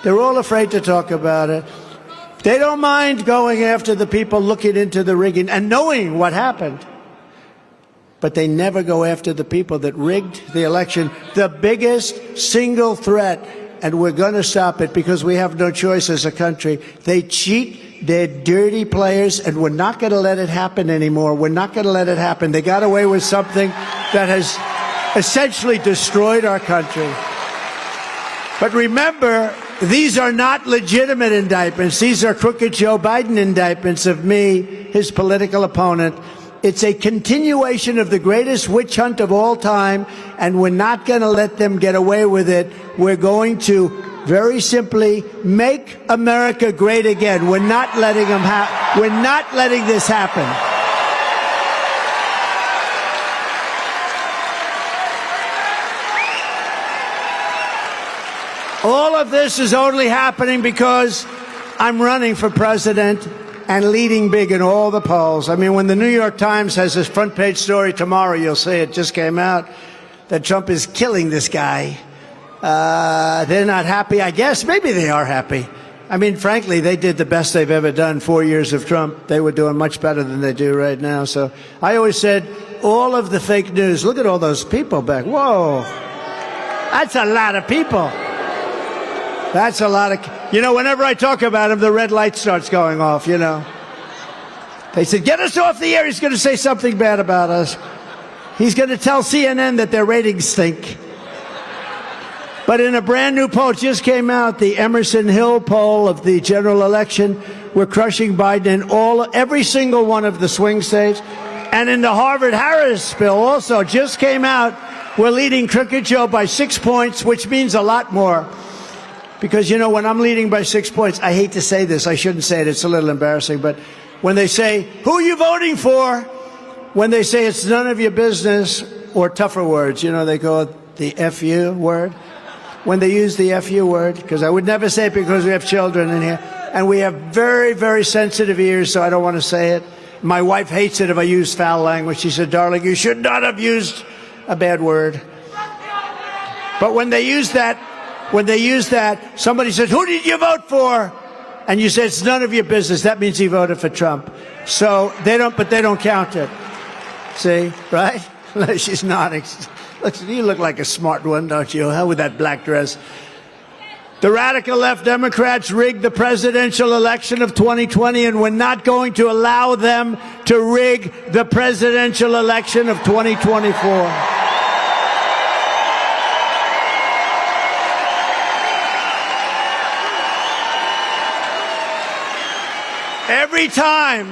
They're all afraid to talk about it. They don't mind going after the people looking into the rigging and knowing what happened. But they never go after the people that rigged the election, the biggest single threat. And we're going to stop it because we have no choice as a country. They cheat. They're dirty players, and we're not going to let it happen anymore. We're not going to let it happen. They got away with something that has essentially destroyed our country. But remember, these are not legitimate indictments. These are Crooked Joe Biden indictments of me, his political opponent. It's a continuation of the greatest witch hunt of all time, and we're not going to let them get away with it. We're going to very simply make America great again. We're not letting this happen. All of this is only happening because I'm running for president and leading big in all the polls. I mean, when the New York Times has this front page story tomorrow, you'll see it just came out, that Trump is killing this guy. They're not happy, I guess. Maybe they are happy. I mean, frankly, they did the best they've ever done. 4 years of Trump, they were doing much better than they do right now. So I always said, all of the fake news, look at all those people back. Whoa. That's a lot of people. That's a lot of... You know, whenever I talk about him, the red light starts going off, you know. They said, get us off the air. He's going to say something bad about us. He's going to tell CNN that their ratings stink. But in a brand new poll, just came out, the Emerson Hill poll of the general election, we're crushing Biden in every single one of the swing states. And in the Harvard-Harris bill also just came out, we're leading Crooked Joe by 6 points, which means a lot more. Because, you know, when I'm leading by 6 points, I hate to say this, I shouldn't say it, it's a little embarrassing, but when they say, who are you voting for? When they say it's none of your business, or tougher words, you know, they call it the F-U word. When they use the F-U word, because I would never say it because we have children in here, and we have very, very sensitive ears, so I don't want to say it. My wife hates it if I use foul language. She said, darling, you should not have used a bad word. But when they use that, somebody says, who did you vote for? And you say, it's none of your business. That means he voted for Trump. So they don't count it. See, right? She's nodding. You look like a smart one, don't you? Hell with that black dress. The radical left Democrats rigged the presidential election of 2020, and we're not going to allow them to rig the presidential election of 2024. Every time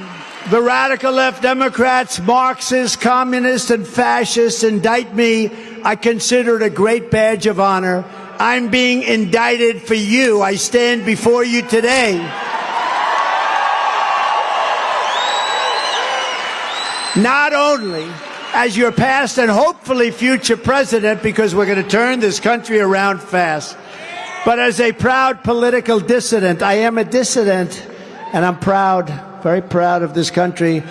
the radical left Democrats, Marxists, communists, and fascists indict me, I consider it a great badge of honor. I'm being indicted for you. I stand before you today. Not only as your past and hopefully future president, because we're going to turn this country around fast, but as a proud political dissident. I am a dissident, and I'm proud, very proud of this country.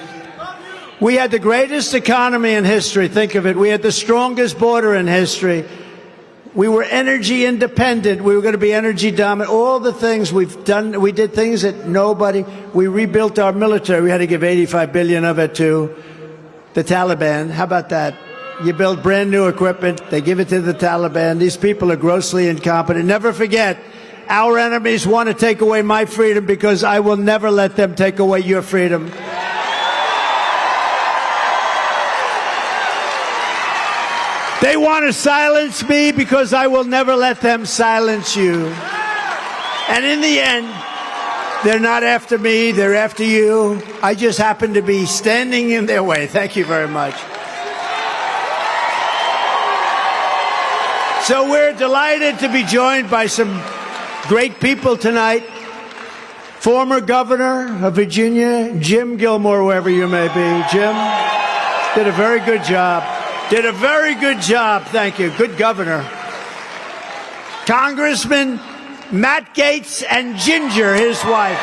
We had the greatest economy in history. Think of it. We had the strongest border in history. We were energy independent. We were going to be energy dominant. All the things we've done, we did things that nobody, we rebuilt our military. We had to give $85 billion of it to the Taliban. How about that? You build brand new equipment. They give it to the Taliban. These people are grossly incompetent. Never forget, our enemies want to take away my freedom because I will never let them take away your freedom. They want to silence me because I will never let them silence you. And in the end, they're not after me, they're after you. I just happen to be standing in their way. Thank you very much. So we're delighted to be joined by some great people tonight. Former governor of Virginia, Jim Gilmore, wherever you may be. Jim did a very good job. Did a very good job, thank you. Good governor. Congressman Matt Gaetz and Ginger, his wife.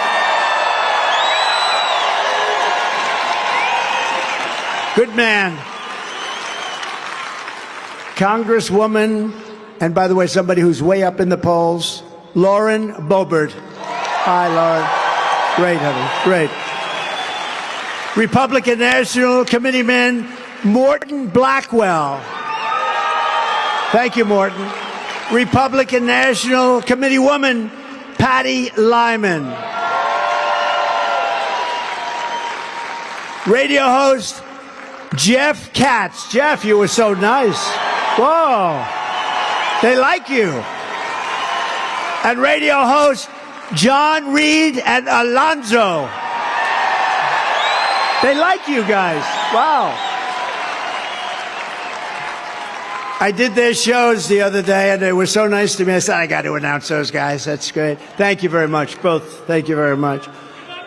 Good man. Congresswoman, and by the way, somebody who's way up in the polls, Lauren Boebert. Hi, Lauren. Great, honey, great. Republican National Committeeman Morton Blackwell. Thank you, Morton. Republican National Committee woman Patty Lyman. Radio host Jeff Katz. Jeff, you were so nice. Whoa. They like you. And radio host John Reed and Alonzo. They like you guys. Wow. I did their shows the other day, and they were so nice to me. I said, I got to announce those guys. That's great. Thank you very much, both. Thank you very much.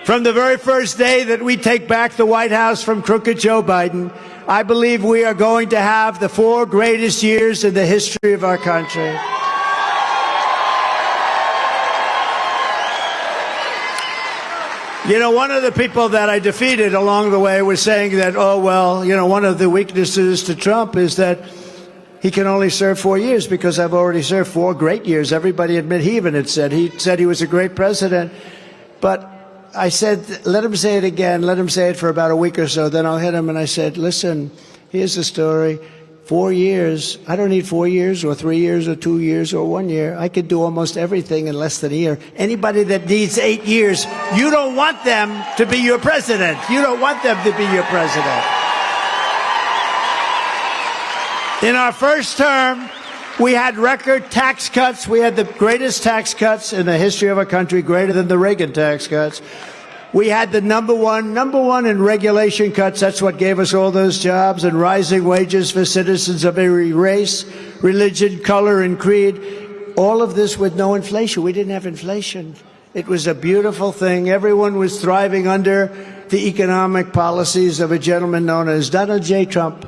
From the very first day that we take back the White House from crooked Joe Biden, I believe we are going to have the 4 greatest years in the history of our country. You know, one of the people that I defeated along the way was saying that, oh, well, you know, one of the weaknesses to Trump is that he can only serve 4 years because I've already served 4 great years. Everybody admit, he even had said, he was a great president. But I said, let him say it again. Let him say it for about a week or so. Then I'll hit him. And I said, listen, here's the story. 4 years. I don't need 4 years or 3 years or 2 years or 1 year. I could do almost everything in less than a year. Anybody that needs 8 years, you don't want them to be your president. You don't want them to be your president. In our first term, we had record tax cuts. We had the greatest tax cuts in the history of our country, greater than the Reagan tax cuts. We had the number one in regulation cuts. That's what gave us all those jobs, and rising wages for citizens of every race, religion, color, and creed. All of this with no inflation. We didn't have inflation. It was a beautiful thing. Everyone was thriving under the economic policies of a gentleman known as Donald J. Trump.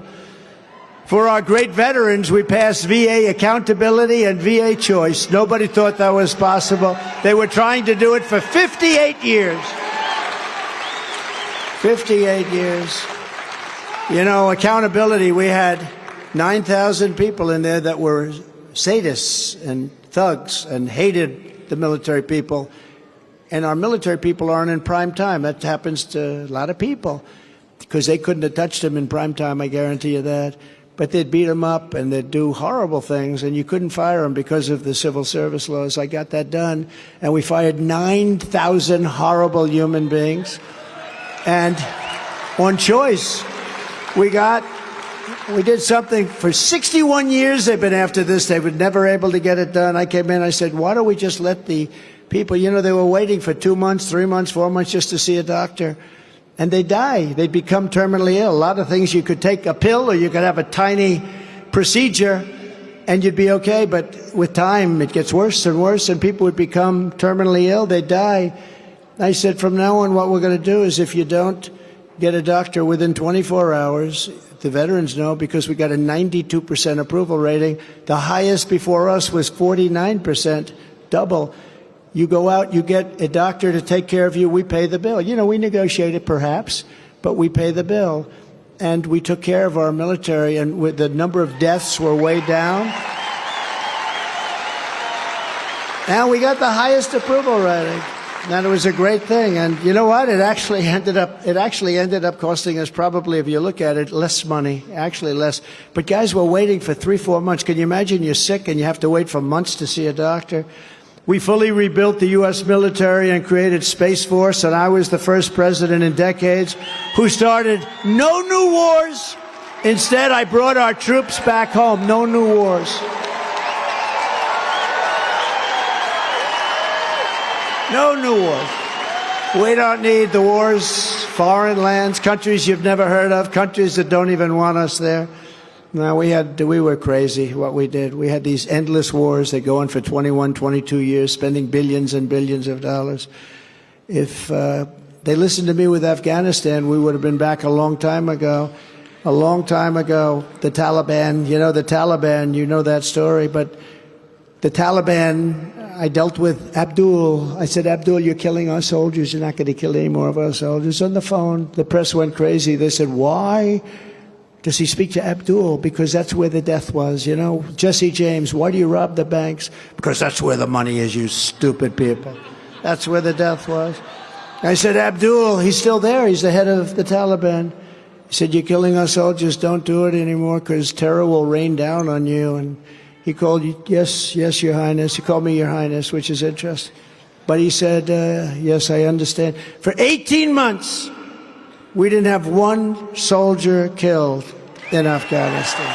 For our great veterans, we passed VA accountability and VA choice. Nobody thought that was possible. They were trying to do it for 58 years. 58 years. You know, accountability, we had 9,000 people in there that were sadists and thugs and hated the military people. And our military people aren't in prime time. That happens to a lot of people because they couldn't have touched them in prime time, I guarantee you that. But they'd beat them up and they'd do horrible things, and you couldn't fire them because of the civil service laws. I got that done, and we fired 9,000 horrible human beings. And on choice, we did something. For 61 years they've been after this. They were never able to get it done. I came in, I said, why don't we just let the people, you know, they were waiting for 2 months, 3 months, 4 months just to see a doctor. And they die. They become terminally ill. A lot of things, you could take a pill or you could have a tiny procedure and you'd be okay. But with time, it gets worse and worse, and people would become terminally ill. They die. I said, from now on, what we're going to do is if you don't get a doctor within 24 hours, the veterans know, because we got a 92% approval rating. The highest before us was 49%, double. You go out, you get a doctor to take care of you, we pay the bill. You know, we negotiate it perhaps, but we pay the bill. And we took care of our military, and with the number of deaths were way down. And we got the highest approval rating. And it was a great thing. And you know what? It actually ended up costing us, probably, if you look at it, less money, actually less. But guys were waiting for 3-4 months. Can you imagine you're sick and you have to wait for months to see a doctor? We fully rebuilt the U.S. military and created Space Force, and I was the first president in decades who started no new wars. Instead, I brought our troops back home. No new wars. No new wars. We don't need the wars, foreign lands, countries you've never heard of, countries that don't even want us there. No, we were crazy what we did. We had these endless wars. They go on for 21, 22 years, spending billions and billions of dollars. If they listened to me with Afghanistan, we would have been back a long time ago. A long time ago. The Taliban, you know that story. But the Taliban, I dealt with Abdul. I said, Abdul, you're killing our soldiers. You're not going to kill any more of our soldiers. On the phone, the press went crazy. They said, why does he speak to Abdul? Because that's where the death was, you know. Jesse James, why do you rob the banks? Because that's where the money is, you stupid people. That's where the death was. I said, Abdul, he's still there. He's the head of the Taliban. He said, you're killing our soldiers. Don't do it anymore because terror will rain down on you. And he called you, yes, Your Highness. He called me Your Highness, which is interesting. But he said, yes, I understand. For 18 months, we didn't have one soldier killed in Afghanistan.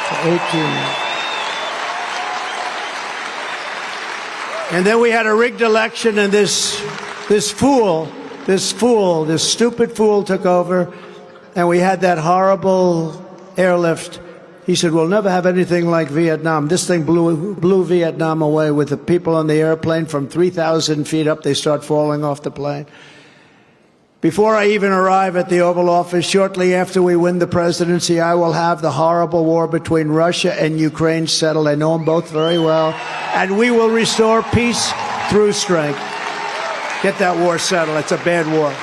For 18 months. And then we had a rigged election, and this stupid fool took over, and we had that horrible airlift. He said, we'll never have anything like Vietnam. This thing blew Vietnam away with the people on the airplane from 3,000 feet up. They start falling off the plane. Before I even arrive at the Oval Office, shortly after we win the presidency, I will have the horrible war between Russia and Ukraine settled. I know them both very well. And we will restore peace through strength. Get that war settled. It's a bad war.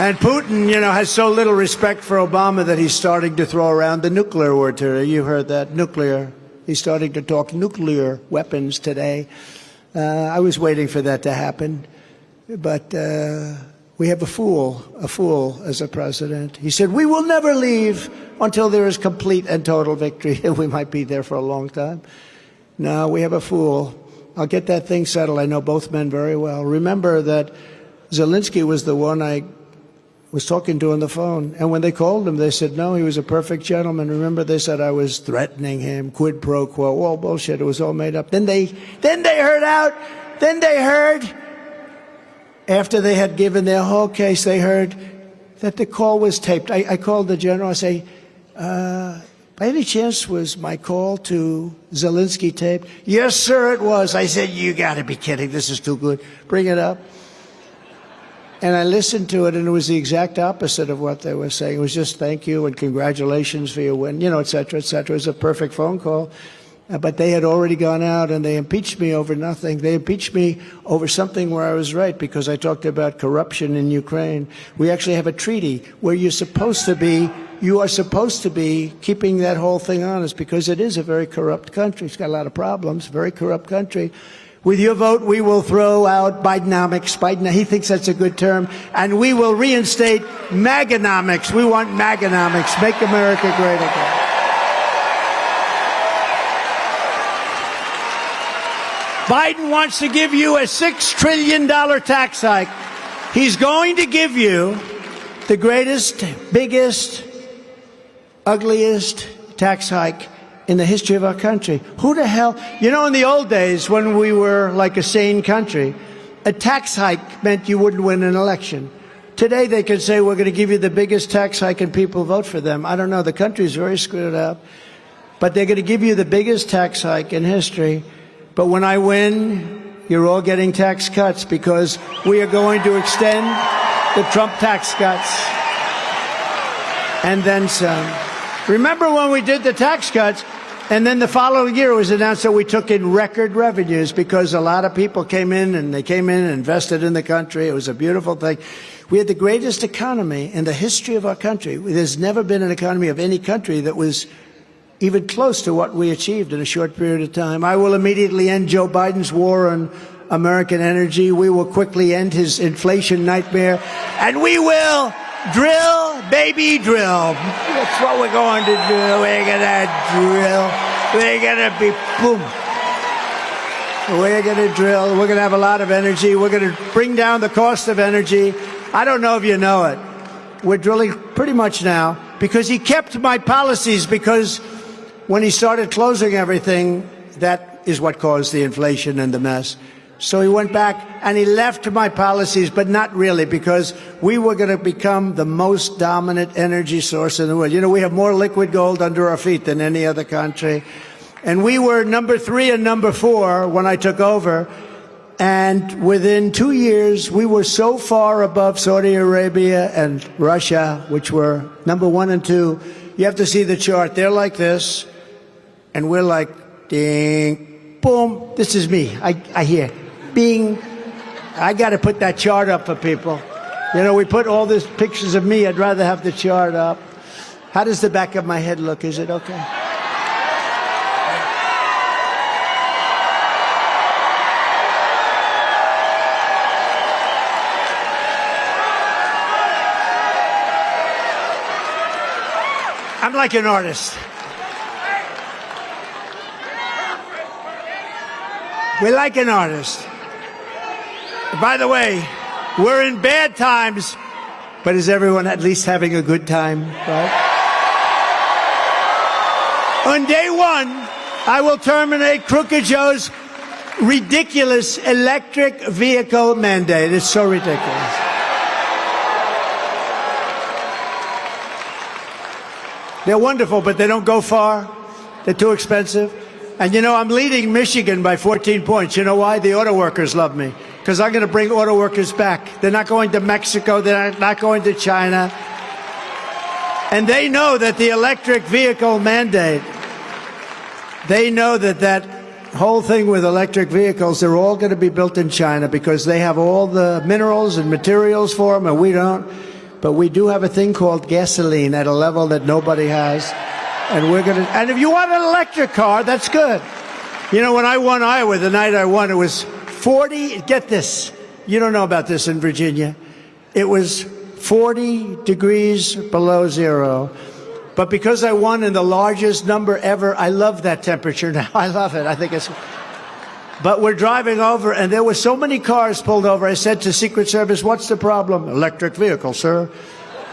And Putin, has so little respect for Obama that he's starting to throw around the nuclear word today. You heard that, nuclear. He's starting to talk nuclear weapons today. I was waiting for that to happen. But we have a fool as a president. He said, we will never leave until there is complete and total victory. We might be there for a long time. No, we have a fool. I'll get that thing settled. I know both men very well. Remember that Zelensky was the one I was talking to on the phone. And when they called him, they said, no, he was a perfect gentleman. Remember, they said I was threatening him, quid pro quo, all bullshit. It was all made up. Then they heard after they had given their whole case, they heard that the call was taped. I called the general. I say, by any chance was my call to Zelensky taped? Yes, sir, it was. I said, you got to be kidding. This is too good. Bring it up. And I listened to it, and it was the exact opposite of what they were saying. It was just thank you and congratulations for your win, et cetera, et cetera. It was a perfect phone call. But they had already gone out, and they impeached me over nothing. They impeached me over something where I was right, because I talked about corruption in Ukraine. We actually have a treaty where you are supposed to be keeping that whole thing honest, because it is a very corrupt country. It's got a lot of problems, very corrupt country. With your vote, we will throw out Bidenomics. Biden, he thinks that's a good term. And we will reinstate MAGAnomics. We want MAGAnomics. Make America great again. Biden wants to give you a $6 trillion tax hike. He's going to give you the greatest, biggest, ugliest tax hike in the history of our country. Who the hell? In the old days when we were like a sane country, a tax hike meant you wouldn't win an election. Today they can say, we're going to give you the biggest tax hike and people vote for them. I don't know. The country's very screwed up. But they're going to give you the biggest tax hike in history. But when I win, you're all getting tax cuts, because we are going to extend the Trump tax cuts and then some. Remember when we did the tax cuts, and then the following year it was announced that we took in record revenues because a lot of people came in and invested in the country. It was a beautiful thing. We had the greatest economy in the history of our country. There's never been an economy of any country that was even close to what we achieved in a short period of time. I will immediately end Joe Biden's war on American energy. We will quickly end his inflation nightmare. And we will drill, baby, drill. That's what we're going to do. We're going to drill. We're going to be boom. We're going to drill. We're going to have a lot of energy. We're going to bring down the cost of energy. I don't know if you know it. We're drilling pretty much now because he kept my policies, because when he started closing everything, that is what caused the inflation and the mess. So he went back and he left my policies, but not really, because we were going to become the most dominant energy source in the world. We have more liquid gold under our feet than any other country. And we were number 3 and number 4 when I took over. And within 2 years, we were so far above Saudi Arabia and Russia, which were number 1 and 2. You have to see the chart. They're like this. And we're like, ding, boom. This is me. I hear, bing. I got to put that chart up for people. We put all these pictures of me. I'd rather have the chart up. How does the back of my head look? Is it okay? I'm like an artist. We're like an artist. By the way, we're in bad times, but is everyone at least having a good time, right? On day 1, I will terminate Crooked Joe's ridiculous electric vehicle mandate. It's so ridiculous. They're wonderful, but they don't go far. They're too expensive. And I'm leading Michigan by 14 points. You know why? The auto workers love me. Because I'm going to bring auto workers back. They're not going to Mexico. They're not going to China. And they know that the electric vehicle mandate, they know that whole thing with electric vehicles, they're all going to be built in China because they have all the minerals and materials for them, and we don't. But we do have a thing called gasoline at a level that nobody has. And we're going to, and if you want an electric car, that's good. When I won Iowa, the night I won, it was 40, get this, you don't know about this in Virginia, It was 40 degrees below zero. But because I won in the largest number ever, I love that temperature now. I love it. I think it's... But we're driving over, and there were so many cars pulled over. I said to Secret Service, what's the problem? Electric vehicle, sir.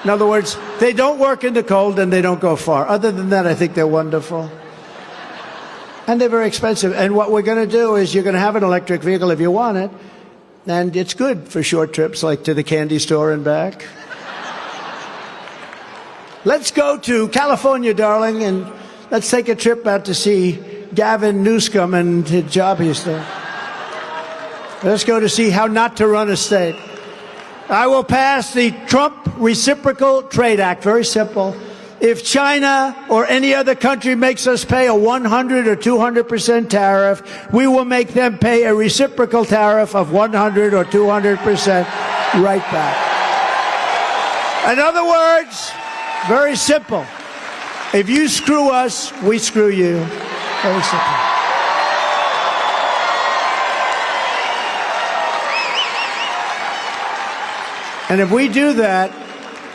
In other words, they don't work in the cold and they don't go far. Other than that, I think they're wonderful. And they're very expensive. And what we're going to do is you're going to have an electric vehicle if you want it. And it's good for short trips, like to the candy store and back. Let's go to California, darling, and let's take a trip out to see Gavin Newsom and his job he's doing. Let's go to see how not to run a state. I will pass the Trump Reciprocal Trade Act. Very simple. If China or any other country makes us pay a 100 or 200% tariff, we will make them pay a reciprocal tariff of 100 or 200% right back. In other words, very simple. If you screw us, we screw you. Very simple. And if we do that,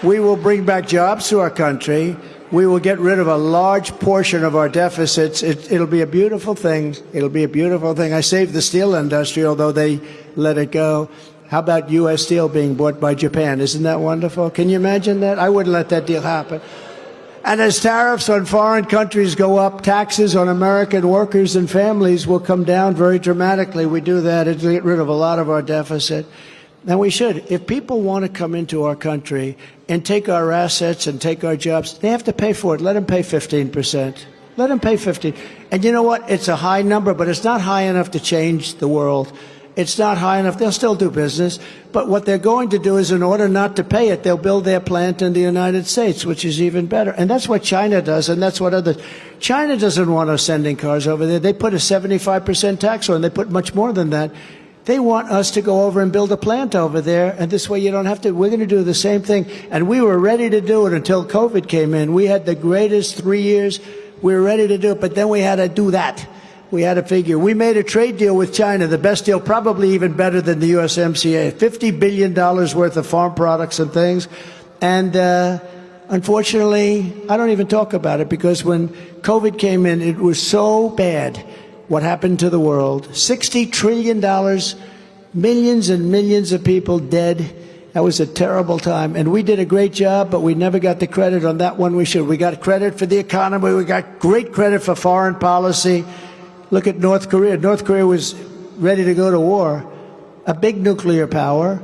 we will bring back jobs to our country. We will get rid of a large portion of our deficits. It'll be a beautiful thing. It'll be a beautiful thing. I saved the steel industry, although they let it go. How about U.S. Steel being bought by Japan? Isn't that wonderful? Can you imagine that? I wouldn't let that deal happen. And as tariffs on foreign countries go up, taxes on American workers and families will come down very dramatically. We do that, it'll get rid of a lot of our deficit. And we should. If people want to come into our country and take our assets and take our jobs, they have to pay for it. Let them pay 15%. Let them pay 15%. And you know what? It's a high number, but it's not high enough to change the world. It's not high enough. They'll still do business. But what they're going to do is, in order not to pay it, they'll build their plant in the United States, which is even better. And that's what China does, and that's what others... China doesn't want us sending cars over there. They put a 75% tax on. They put much more than that. They want us to go over and build a plant over there, and this way you don't have to. We're going to do the same thing. And we were ready to do it until COVID came in. We had the greatest 3 years. We were ready to do it, but then we had to do that. We had to figure. We made a trade deal with China, the best deal, probably even better than the USMCA, $50 billion worth of farm products and things. And unfortunately, I don't even talk about it, because when COVID came in, it was so bad. What happened to the world? $60 trillion, millions and millions of people dead. That was a terrible time. And we did a great job, but we never got the credit on that one we should. We got credit for the economy. We got great credit for foreign policy. Look at North Korea. North Korea was ready to go to war, a big nuclear power.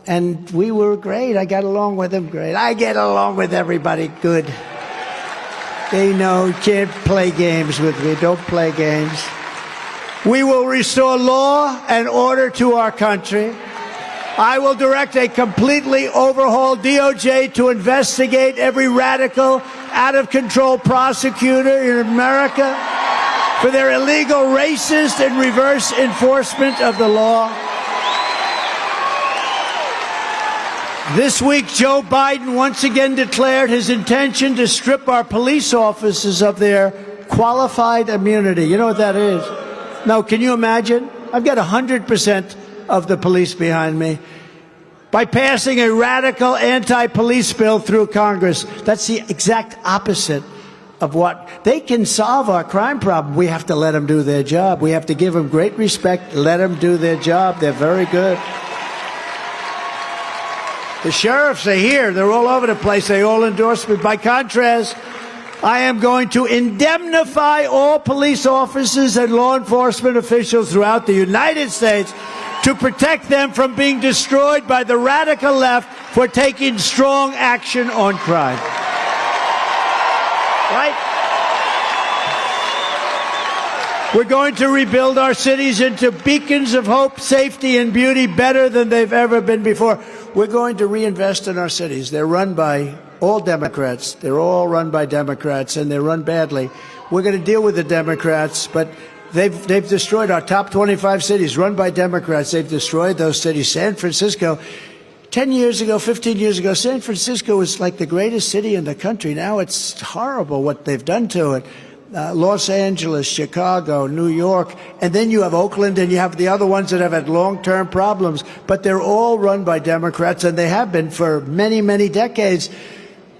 And we were great. I got along with them great. I get along with everybody good. They know you can't play games with me. Don't play games. We will restore law and order to our country. I will direct a completely overhauled DOJ to investigate every radical, out-of-control prosecutor in America for their illegal, racist, and reverse enforcement of the law. This week, Joe Biden once again declared his intention to strip our police officers of their qualified immunity. You know what that is? Now, can you imagine? I've got 100% of the police behind me. By passing a radical anti-police bill through Congress, that's the exact opposite of what they can solve our crime problem. We have to let them do their job. We have to give them great respect. Let them do their job. They're very good. The sheriffs are here. They're all over the place. They all endorse me. By contrast, I am going to indemnify all police officers and law enforcement officials throughout the United States to protect them from being destroyed by the radical left for taking strong action on crime. Right? We're going to rebuild our cities into beacons of hope, safety, and beauty better than they've ever been before. We're going to reinvest in our cities. They're run by all Democrats. They're all run by Democrats, and they're run badly. We're going to deal with the Democrats, but they've destroyed our top 25 cities run by Democrats. They've destroyed those cities. San Francisco, 10 years ago, 15 years ago, San Francisco was like the greatest city in the country. Now it's horrible what they've done to it. Los Angeles, Chicago, New York, and then you have Oakland, and you have the other ones that have had long-term problems. But they're all run by Democrats, and they have been for many, many decades.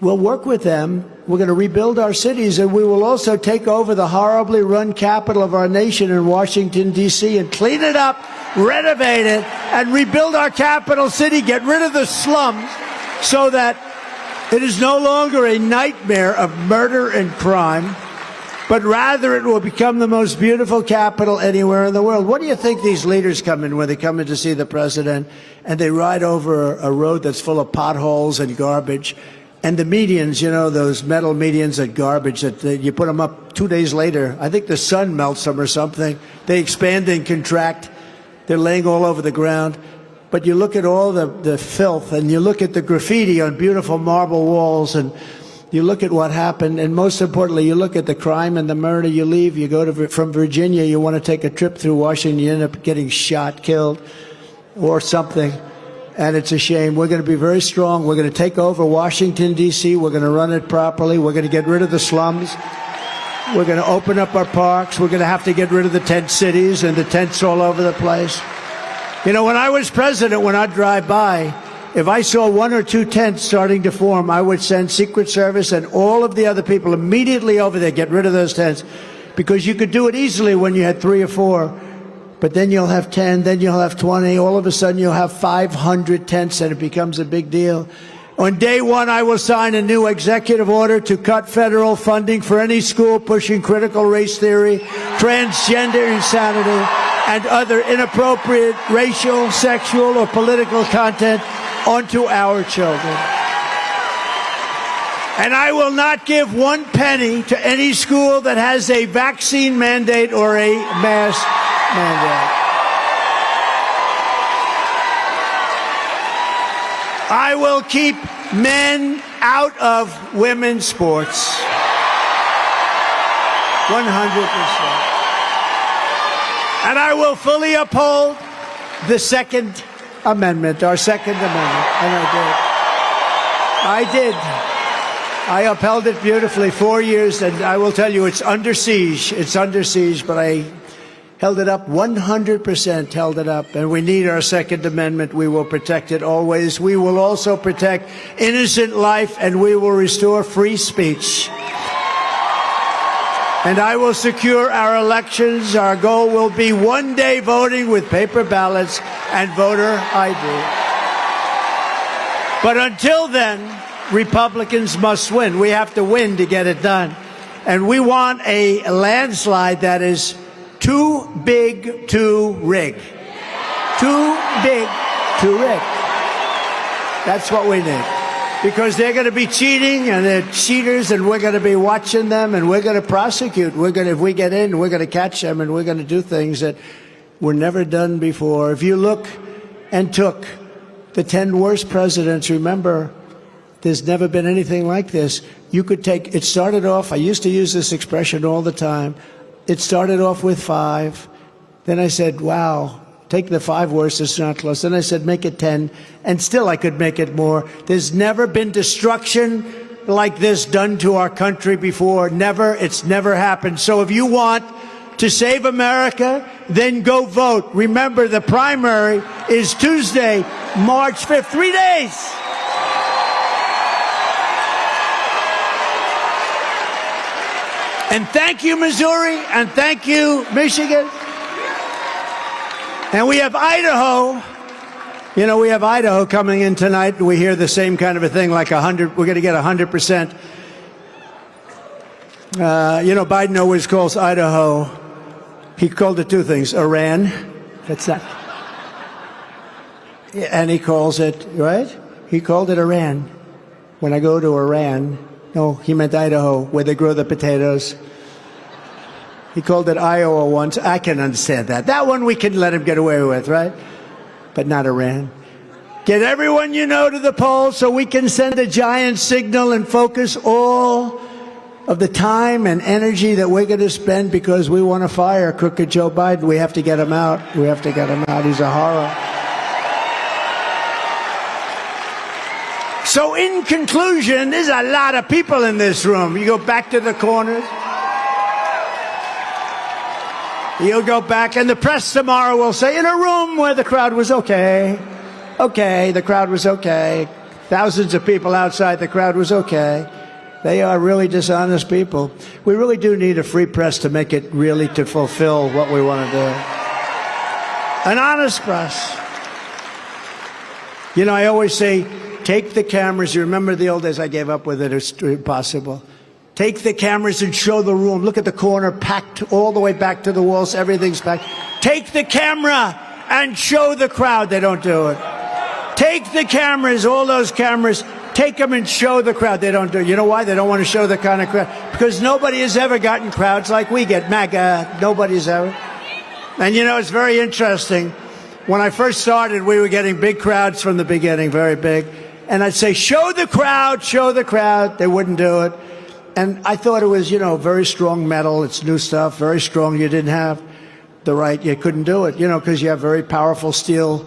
We'll work with them. We're going to rebuild our cities, and we will also take over the horribly run capital of our nation in Washington, D.C., and clean it up, renovate it, and rebuild our capital city, get rid of the slums so that it is no longer a nightmare of murder and crime, but rather it will become the most beautiful capital anywhere in the world. What do you think these leaders come in when they come in to see the president and they ride over a road that's full of potholes and garbage? And the medians, you know, those metal medians that garbage that you put them up 2 days later. I think the sun melts them or something. They expand and contract. They're laying all over the ground. But you look at all the filth, and you look at the graffiti on beautiful marble walls, and you look at what happened, and most importantly, you look at the crime and the murder. You leave, you go from Virginia, you want to take a trip through Washington, you end up getting shot, killed, or something. And it's a shame. We're going to be very strong. We're going to take over Washington, D.C. We're going to run it properly. We're going to get rid of the slums. We're going to open up our parks. We're going to have to get rid of the tent cities and the tents all over the place. You know, when I was president, when I'd drive by, if I saw 1 or 2 tents starting to form, I would send Secret Service and all of the other people immediately over there, get rid of those tents, because you could do it easily when you had 3 or 4. But then you'll have 10, then you'll have 20. All of a sudden, you'll have 500 tents, and it becomes a big deal. On day 1, I will sign a new executive order to cut federal funding for any school pushing critical race theory, transgender insanity, and other inappropriate racial, sexual, or political content onto our children. And I will not give 1 penny to any school that has a vaccine mandate or a mask mandate. I will keep men out of women's sports. 100%. And I will fully uphold the Second Amendment, our Second Amendment. And I did. I upheld it beautifully 4 years, and I will tell you, it's under siege. It's under siege, but I held it up, 100% held it up. And we need our Second Amendment. We will protect it always. We will also protect innocent life, and we will restore free speech. And I will secure our elections. Our goal will be one day voting with paper ballots and voter ID. But until then, Republicans must win. We have to win to get it done. And we want a landslide that is too big to rig. Too big to rig. That's what we need. Because they're going to be cheating, and they're cheaters, and we're going to be watching them, and we're going to prosecute. If we get in, we're going to catch them, and we're going to do things that were never done before. If you look and took the 10 worst presidents, remember, there's never been anything like this. You could take, it started off, I used to use this expression all the time, it started off with 5. Then I said, wow, take the 5 worst, it's not close. Then I said, make it 10, and still I could make it more. There's never been destruction like this done to our country before. Never. It's never happened. So if you want to save America, then go vote. Remember, the primary is Tuesday, March 5th. 3 days. And thank you, Missouri, and thank you, Michigan. And we have Idaho. You know, we have Idaho coming in tonight. We hear the same kind of a thing, like 100. We're going to get 100%. You know, Biden always calls Idaho. He called it 2 things: Iran. That's not. And he calls it, right? He called it Iran. When I go to Iran, no, he meant Idaho, where they grow the potatoes. He called it Iowa once. I can understand that. That one we can let him get away with, right? But not Iran. Get everyone you know to the polls so we can send a giant signal and focus all of the time and energy that we're going to spend because we want to fire crooked Joe Biden. We have to get him out. We have to get him out. He's a horror. So in conclusion, there's a lot of people in this room. You go back to the corners. You'll go back, and the press tomorrow will say, in a room where the crowd was okay. Okay, the crowd was okay. Thousands of people outside, the crowd was okay. They are really dishonest people. We really do need a free press to make it really to fulfill what we want to do. An honest press. You know, I always say, take the cameras. You remember the old days? I gave up with it. It's impossible. Take the cameras and show the room. Look at the corner, packed all the way back to the walls. Everything's packed. Take the camera and show the crowd. They don't do it. Take the cameras, all those cameras, take them and show the crowd. They don't do it. You know why? They don't want to show the kind of crowd. Because nobody has ever gotten crowds like we get. MAGA, nobody's ever. And you know, it's very interesting. When I first started, we were getting big crowds from the beginning, very big. And I'd say, show the crowd, show the crowd. They wouldn't do it. And I thought it was, you know, very strong metal. It's new stuff, very strong. You didn't have the right, you couldn't do it, you know, because you have very powerful steel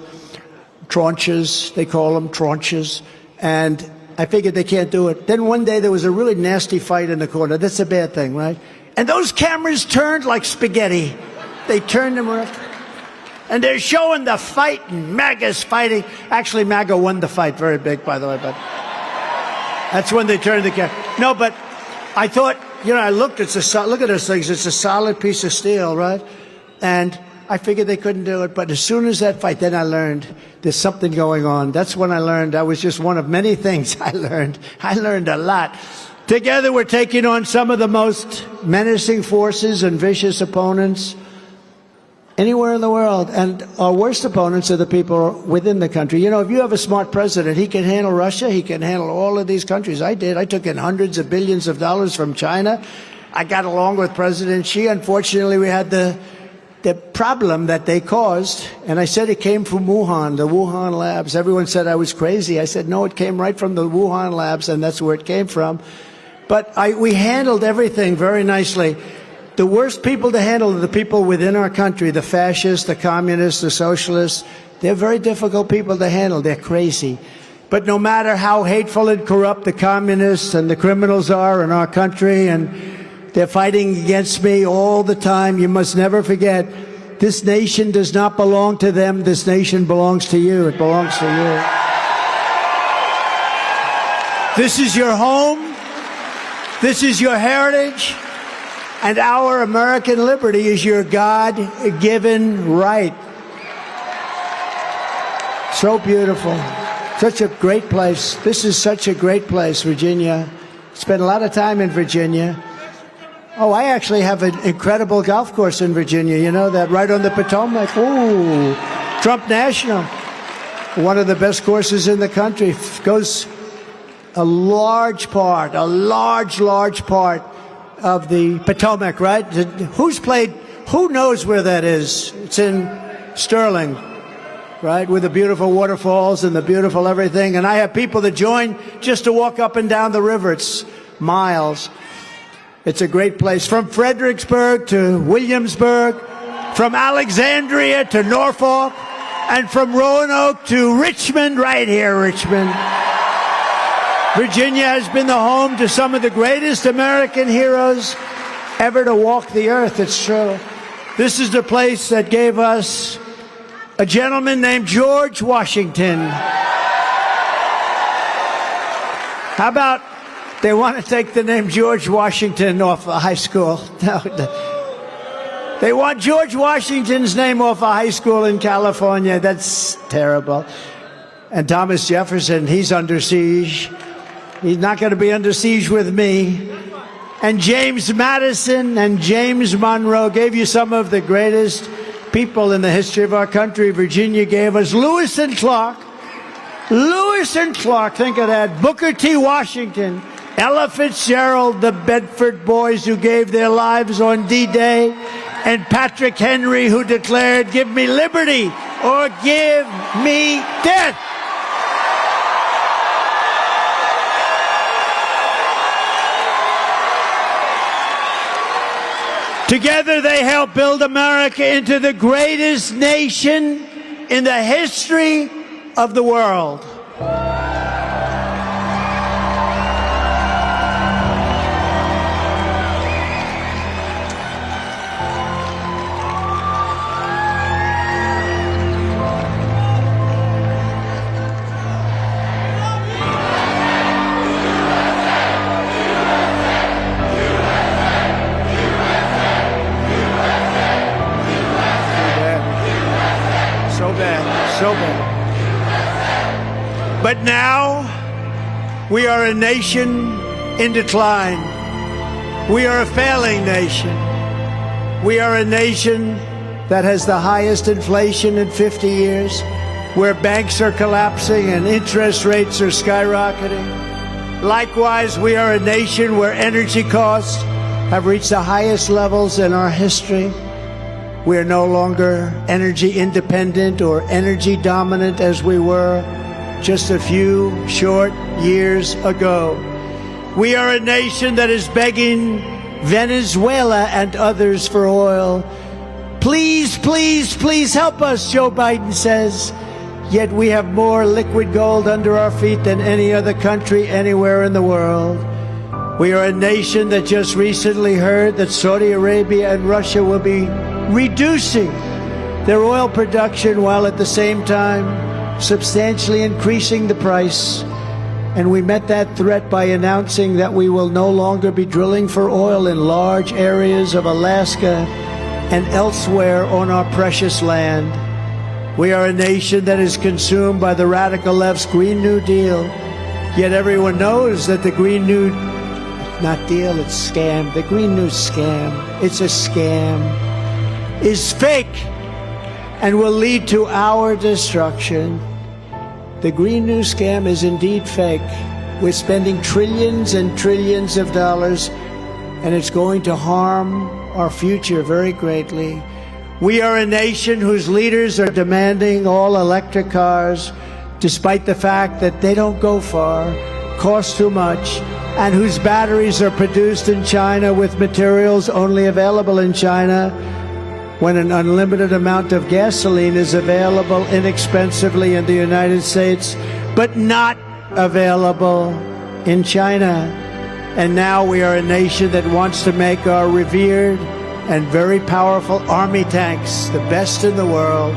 tranches. They call them tranches. And I figured they can't do it. Then one day there was a really nasty fight in the corner. That's a bad thing, right? And those cameras turned like spaghetti. They turned them around. And they're showing the fight, and MAGA's fighting. Actually, MAGA won the fight, very big, by the way, but that's when they turned the camera. No, but I thought, you know, I looked, look at those things, it's a solid piece of steel, right? And I figured they couldn't do it, but as soon as that fight, then I learned there's something going on. That's when I learned. That was just one of many things I learned. I learned a lot. Together, we're taking on some of the most menacing forces and vicious opponents anywhere in the world. And our worst opponents are the people within the country. You know, if you have a smart president, he can handle Russia. He can handle all of these countries. I did. I took in hundreds of billions of dollars from China. I got along with President Xi. Unfortunately, we had the problem that they caused. And I said it came from Wuhan, the Wuhan labs. Everyone said I was crazy. I said, no, it came right from the Wuhan labs, and that's where it came from. But we handled everything very nicely. The worst people to handle are the people within our country, the fascists, the communists, the socialists. They're very difficult people to handle. They're crazy. But no matter how hateful and corrupt the communists and the criminals are in our country, and they're fighting against me all the time, you must never forget, this nation does not belong to them. This nation belongs to you. It belongs to you. This is your home. This is your heritage. And our American liberty is your God-given right. So beautiful. Such a great place. This is such a great place, Virginia. Spent a lot of time in Virginia. Oh, I actually have an incredible golf course in Virginia. You know that, right on the Potomac. Ooh, Trump National. One of the best courses in the country. Goes a large part of the Potomac, right? Who's played, who knows where that is? It's in Sterling, right? With the beautiful waterfalls and the beautiful everything. And I have people that join just to walk up and down the river. It's miles. It's a great place. From Fredericksburg to Williamsburg, from Alexandria to Norfolk, and from Roanoke to Richmond, right here, Richmond. Virginia has been the home to some of the greatest American heroes ever to walk the earth. It's true. This is the place that gave us a gentleman named George Washington. How about they want to take the name George Washington off a high school? No, they want George Washington's name off a high school in California. That's terrible. And Thomas Jefferson, he's under siege. He's not going to be under siege with me. And James Madison and James Monroe gave you some of the greatest people in the history of our country. Virginia gave us Lewis and Clark. Lewis and Clark, think of that. Booker T. Washington, Ella Fitzgerald, the Bedford boys who gave their lives on D-Day, and Patrick Henry, who declared, give me liberty or give me death. Together they helped build America into the greatest nation in the history of the world. bad, so bad. But now, we are a nation in decline. We are a failing nation. We are a nation that has the highest inflation in 50 years, where banks are collapsing and interest rates are skyrocketing. Likewise, we are a nation where energy costs have reached the highest levels in our history. We are no longer energy independent or energy dominant as we were just a few short years ago. We are a nation that is begging Venezuela and others for oil. Please, please, please help us, Joe Biden says. Yet we have more liquid gold under our feet than any other country anywhere in the world. We are a nation that just recently heard that Saudi Arabia and Russia will be reducing their oil production while at the same time substantially increasing the price. And we met that threat by announcing that we will no longer be drilling for oil in large areas of Alaska and elsewhere on our precious land. We are a nation that is consumed by the radical left's Green New Deal. Yet everyone knows that the Green New, not deal, it's scam. The Green New scam, it's a scam, is fake and will lead to our destruction. The Green New scam is indeed fake. We're spending trillions and trillions of dollars, and it's going to harm our future very greatly. We are a nation whose leaders are demanding all electric cars, despite the fact that they don't go far, cost too much, and whose batteries are produced in China with materials only available in China, when an unlimited amount of gasoline is available inexpensively in the United States, but not available in China. And now we are a nation that wants to make our revered and very powerful army tanks, the best in the world,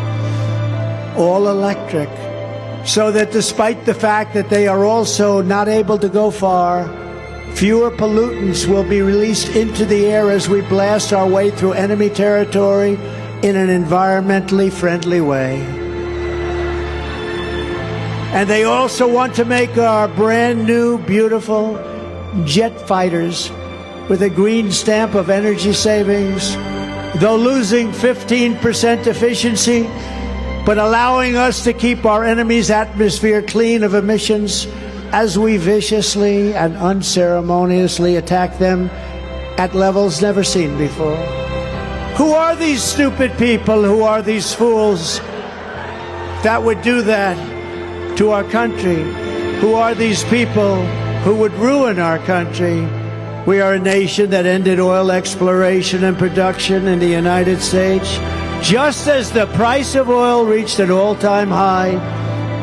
all electric, so that despite the fact that they are also not able to go far, fewer pollutants will be released into the air as we blast our way through enemy territory in an environmentally friendly way. And they also want to make our brand new, beautiful jet fighters with a green stamp of energy savings, though losing 15% efficiency, but allowing us to keep our enemy's atmosphere clean of emissions as we viciously and unceremoniously attack them at levels never seen before. Who are these stupid people? Who are these fools that would do that to our country? Who are these people who would ruin our country? We are a nation that ended oil exploration and production in the United States just as the price of oil reached an all-time high.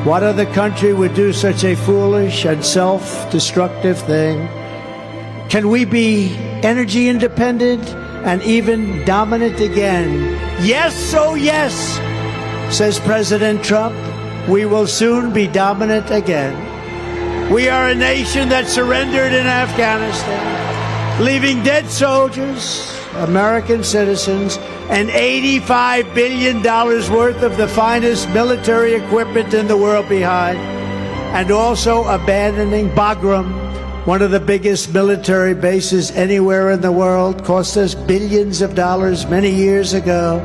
What other country would do such a foolish and self-destructive thing? Can we be energy independent and even dominant again? Yes, oh yes, says President Trump. We will soon be dominant again. We are a nation that surrendered in Afghanistan, leaving dead soldiers, American citizens, and $85 billion worth of the finest military equipment in the world behind, and also abandoning Bagram, one of the biggest military bases anywhere in the world, cost us billions of dollars many years ago,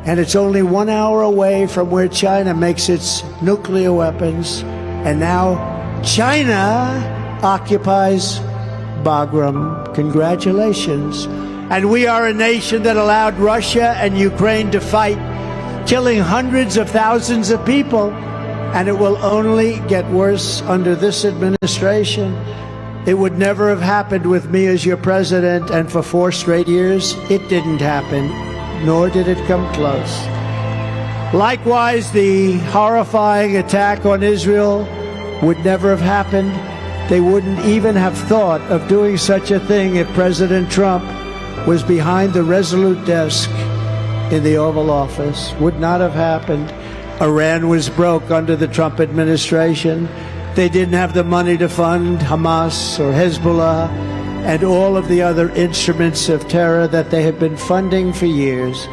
and it's only 1 hour away from where China makes its nuclear weapons, and now China occupies Bagram. Congratulations. And we are a nation that allowed Russia and Ukraine to fight, killing hundreds of thousands of people. And it will only get worse under this administration. It would never have happened with me as your president, and for 4 straight years, it didn't happen, nor did it come close. Likewise, the horrifying attack on Israel would never have happened. They wouldn't even have thought of doing such a thing if President Trump was behind the Resolute desk in the Oval Office. Would not have happened. Iran was broke under the Trump administration. They didn't have the money to fund Hamas or Hezbollah and all of the other instruments of terror that they have been funding for years.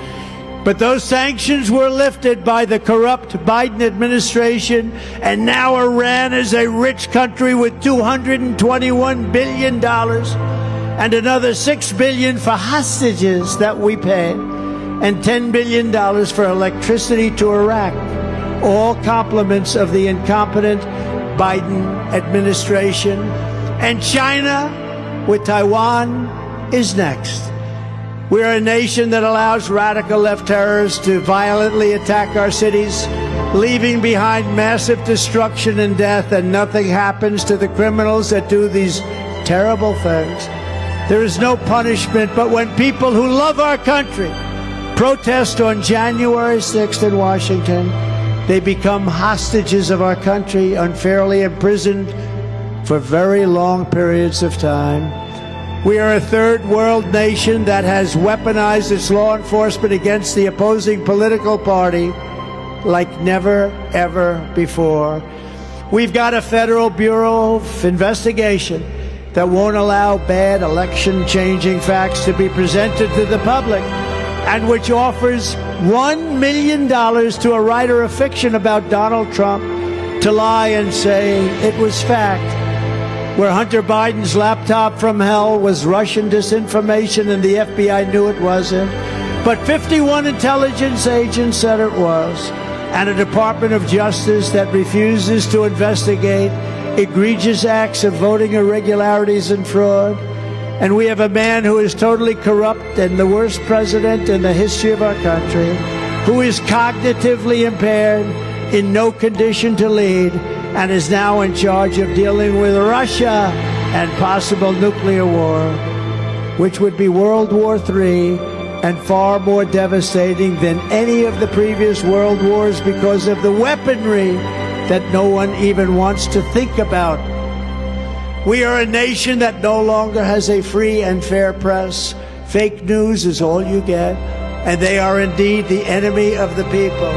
But those sanctions were lifted by the corrupt Biden administration, and now Iran is a rich country with $221 billion and another $6 billion for hostages that we paid, and $10 billion for electricity to Iraq. All compliments of the incompetent Biden administration. And China, with Taiwan, is next. We are a nation that allows radical left terrorists to violently attack our cities, leaving behind massive destruction and death, and nothing happens to the criminals that do these terrible things. There is no punishment, but when people who love our country protest on January 6th in Washington, they become hostages of our country, unfairly imprisoned for very long periods of time. We are a third world nation that has weaponized its law enforcement against the opposing political party like never, ever before. We've got a Federal Bureau of Investigation that won't allow bad election-changing facts to be presented to the public, and which offers $1 million to a writer of fiction about Donald Trump to lie and say it was fact. Where Hunter Biden's laptop from hell was Russian disinformation and the FBI knew it wasn't, but 51 intelligence agents said it was, and a Department of Justice that refuses to investigate egregious acts of voting irregularities and fraud. And we have a man who is totally corrupt and the worst president in the history of our country, who is cognitively impaired, in no condition to lead, and is now in charge of dealing with Russia and possible nuclear war, which would be World War III and far more devastating than any of the previous world wars because of the weaponry that no one even wants to think about. We are a nation that no longer has a free and fair press. Fake news is all you get, and they are indeed the enemy of the people.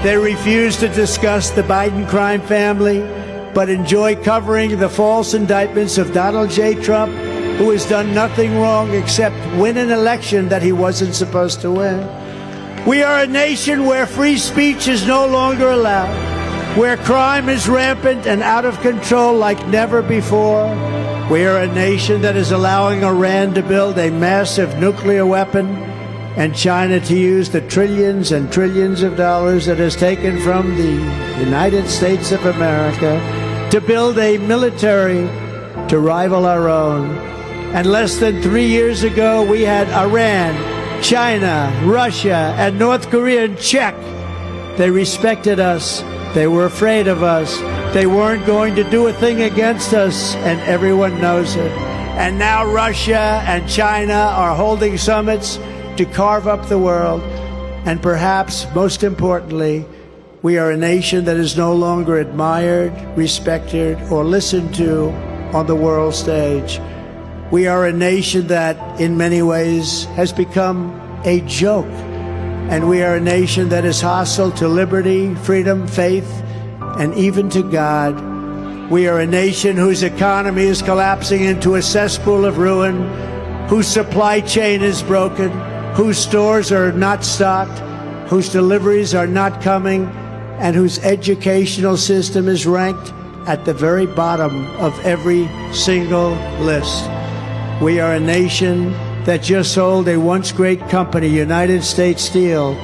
They refuse to discuss the Biden crime family, but enjoy covering the false indictments of Donald J. Trump, who has done nothing wrong except win an election that he wasn't supposed to win. We are a nation where free speech is no longer allowed, where crime is rampant and out of control like never before. We are a nation that is allowing Iran to build a massive nuclear weapon and China to use the trillions and trillions of dollars it has taken from the United States of America to build a military to rival our own. And less than 3 years ago, we had Iran, China, Russia, and North Korea in check. They respected us. They were afraid of us. They weren't going to do a thing against us, and everyone knows it. And now Russia and China are holding summits to carve up the world. And perhaps most importantly, we are a nation that is no longer admired, respected, or listened to on the world stage. We are a nation that, in many ways, has become a joke. And we are a nation that is hostile to liberty, freedom, faith, and even to God. We are a nation whose economy is collapsing into a cesspool of ruin, whose supply chain is broken, whose stores are not stocked, whose deliveries are not coming, and whose educational system is ranked at the very bottom of every single list. We are a nation that just sold a once great company, United States Steel,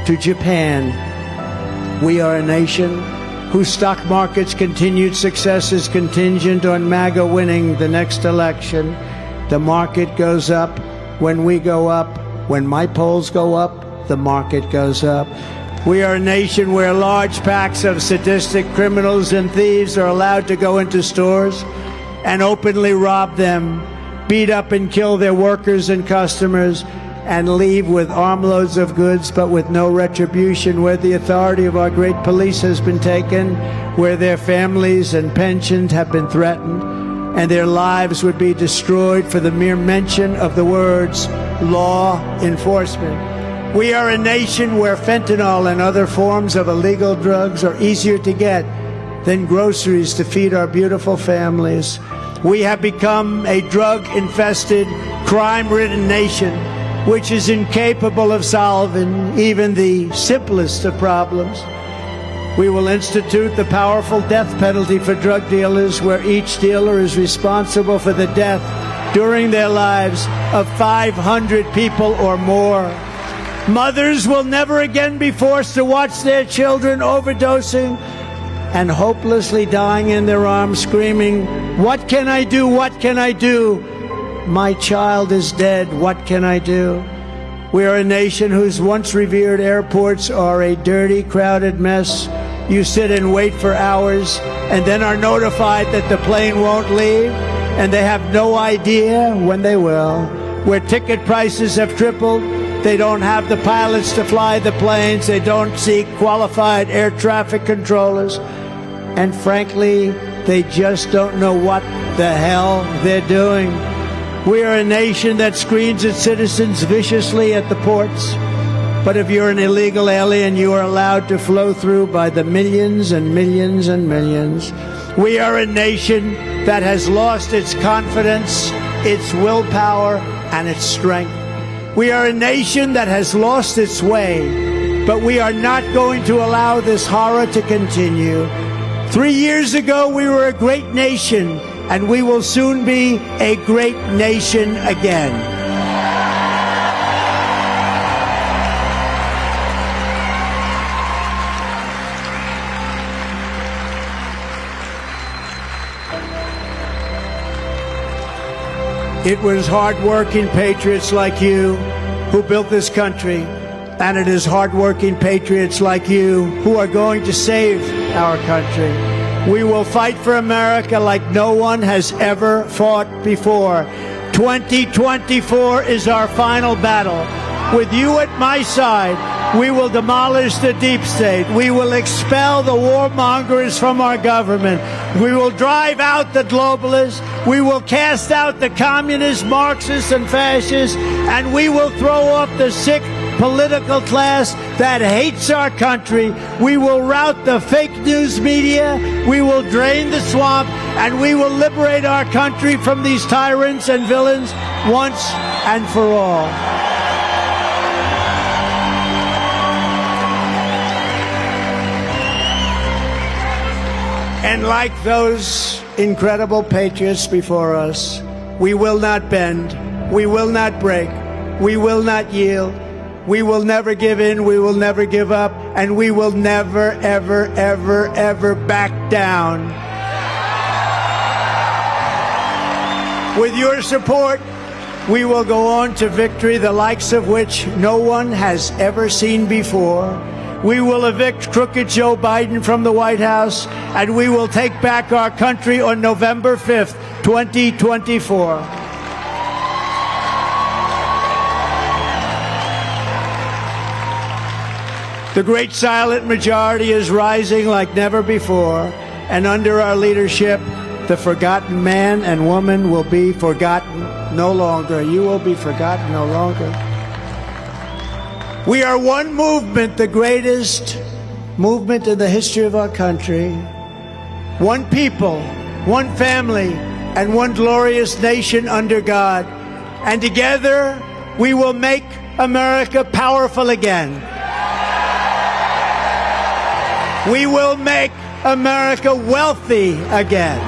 to Japan. We are a nation whose stock market's continued success is contingent on MAGA winning the next election. The market goes up when we go up. When my polls go up, the market goes up. We are a nation where large packs of sadistic criminals and thieves are allowed to go into stores and openly rob them, beat up and kill their workers and customers, and leave with armloads of goods but with no retribution, where the authority of our great police has been taken, where their families and pensions have been threatened, and their lives would be destroyed for the mere mention of the words law enforcement. We are a nation where fentanyl and other forms of illegal drugs are easier to get than groceries to feed our beautiful families. We have become a drug-infested, crime-ridden nation which is incapable of solving even the simplest of problems. We will institute the powerful death penalty for drug dealers, where each dealer is responsible for the death during their lives of 500 people or more. Mothers will never again be forced to watch their children overdosing and hopelessly dying in their arms, screaming, "What can I do? What can I do? My child is dead. What can I do?" We are a nation whose once revered airports are a dirty, crowded mess. You sit and wait for hours and then are notified that the plane won't leave, and they have no idea when they will. Where ticket prices have tripled, they don't have the pilots to fly the planes, they don't seek qualified air traffic controllers, and frankly, they just don't know what the hell they're doing. We are a nation that screens its citizens viciously at the ports. But if you're an illegal alien, you are allowed to flow through by the millions and millions and millions. We are a nation that has lost its confidence, its willpower, and its strength. We are a nation that has lost its way, but we are not going to allow this horror to continue. 3 years ago, we were a great nation, and we will soon be a great nation again. It was hard-working patriots like you who built this country, and it is hard-working patriots like you who are going to save our country. We will fight for America like no one has ever fought before. 2024 is our final battle. With you at my side, we will demolish the deep state. We will expel the warmongers from our government. We will drive out the globalists. We will cast out the communists, Marxists, and fascists. And we will throw off the sick political class that hates our country. We will rout the fake news media. We will drain the swamp. And we will liberate our country from these tyrants and villains once and for all. And like those incredible patriots before us, we will not bend, we will not break, we will not yield, we will never give in, we will never give up, and we will never, ever, ever, ever back down. With your support, we will go on to victory, the likes of which no one has ever seen before. We will evict crooked Joe Biden from the White House, and we will take back our country on November 5th, 2024. The great silent majority is rising like never before, and under our leadership, the forgotten man and woman will be forgotten no longer. You will be forgotten no longer. We are one movement, the greatest movement in the history of our country. One people, one family, and one glorious nation under God. And together, we will make America powerful again. We will make America wealthy again.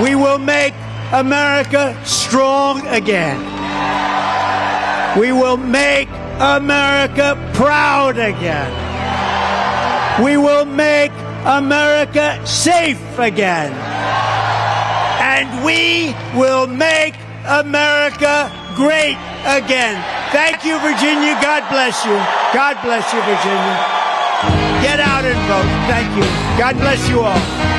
We will make America strong again. We will make America proud again. We will make America safe again. And we will make America great again. Thank you, Virginia. God bless you. God bless you, Virginia. Get out and vote. Thank you. God bless you all.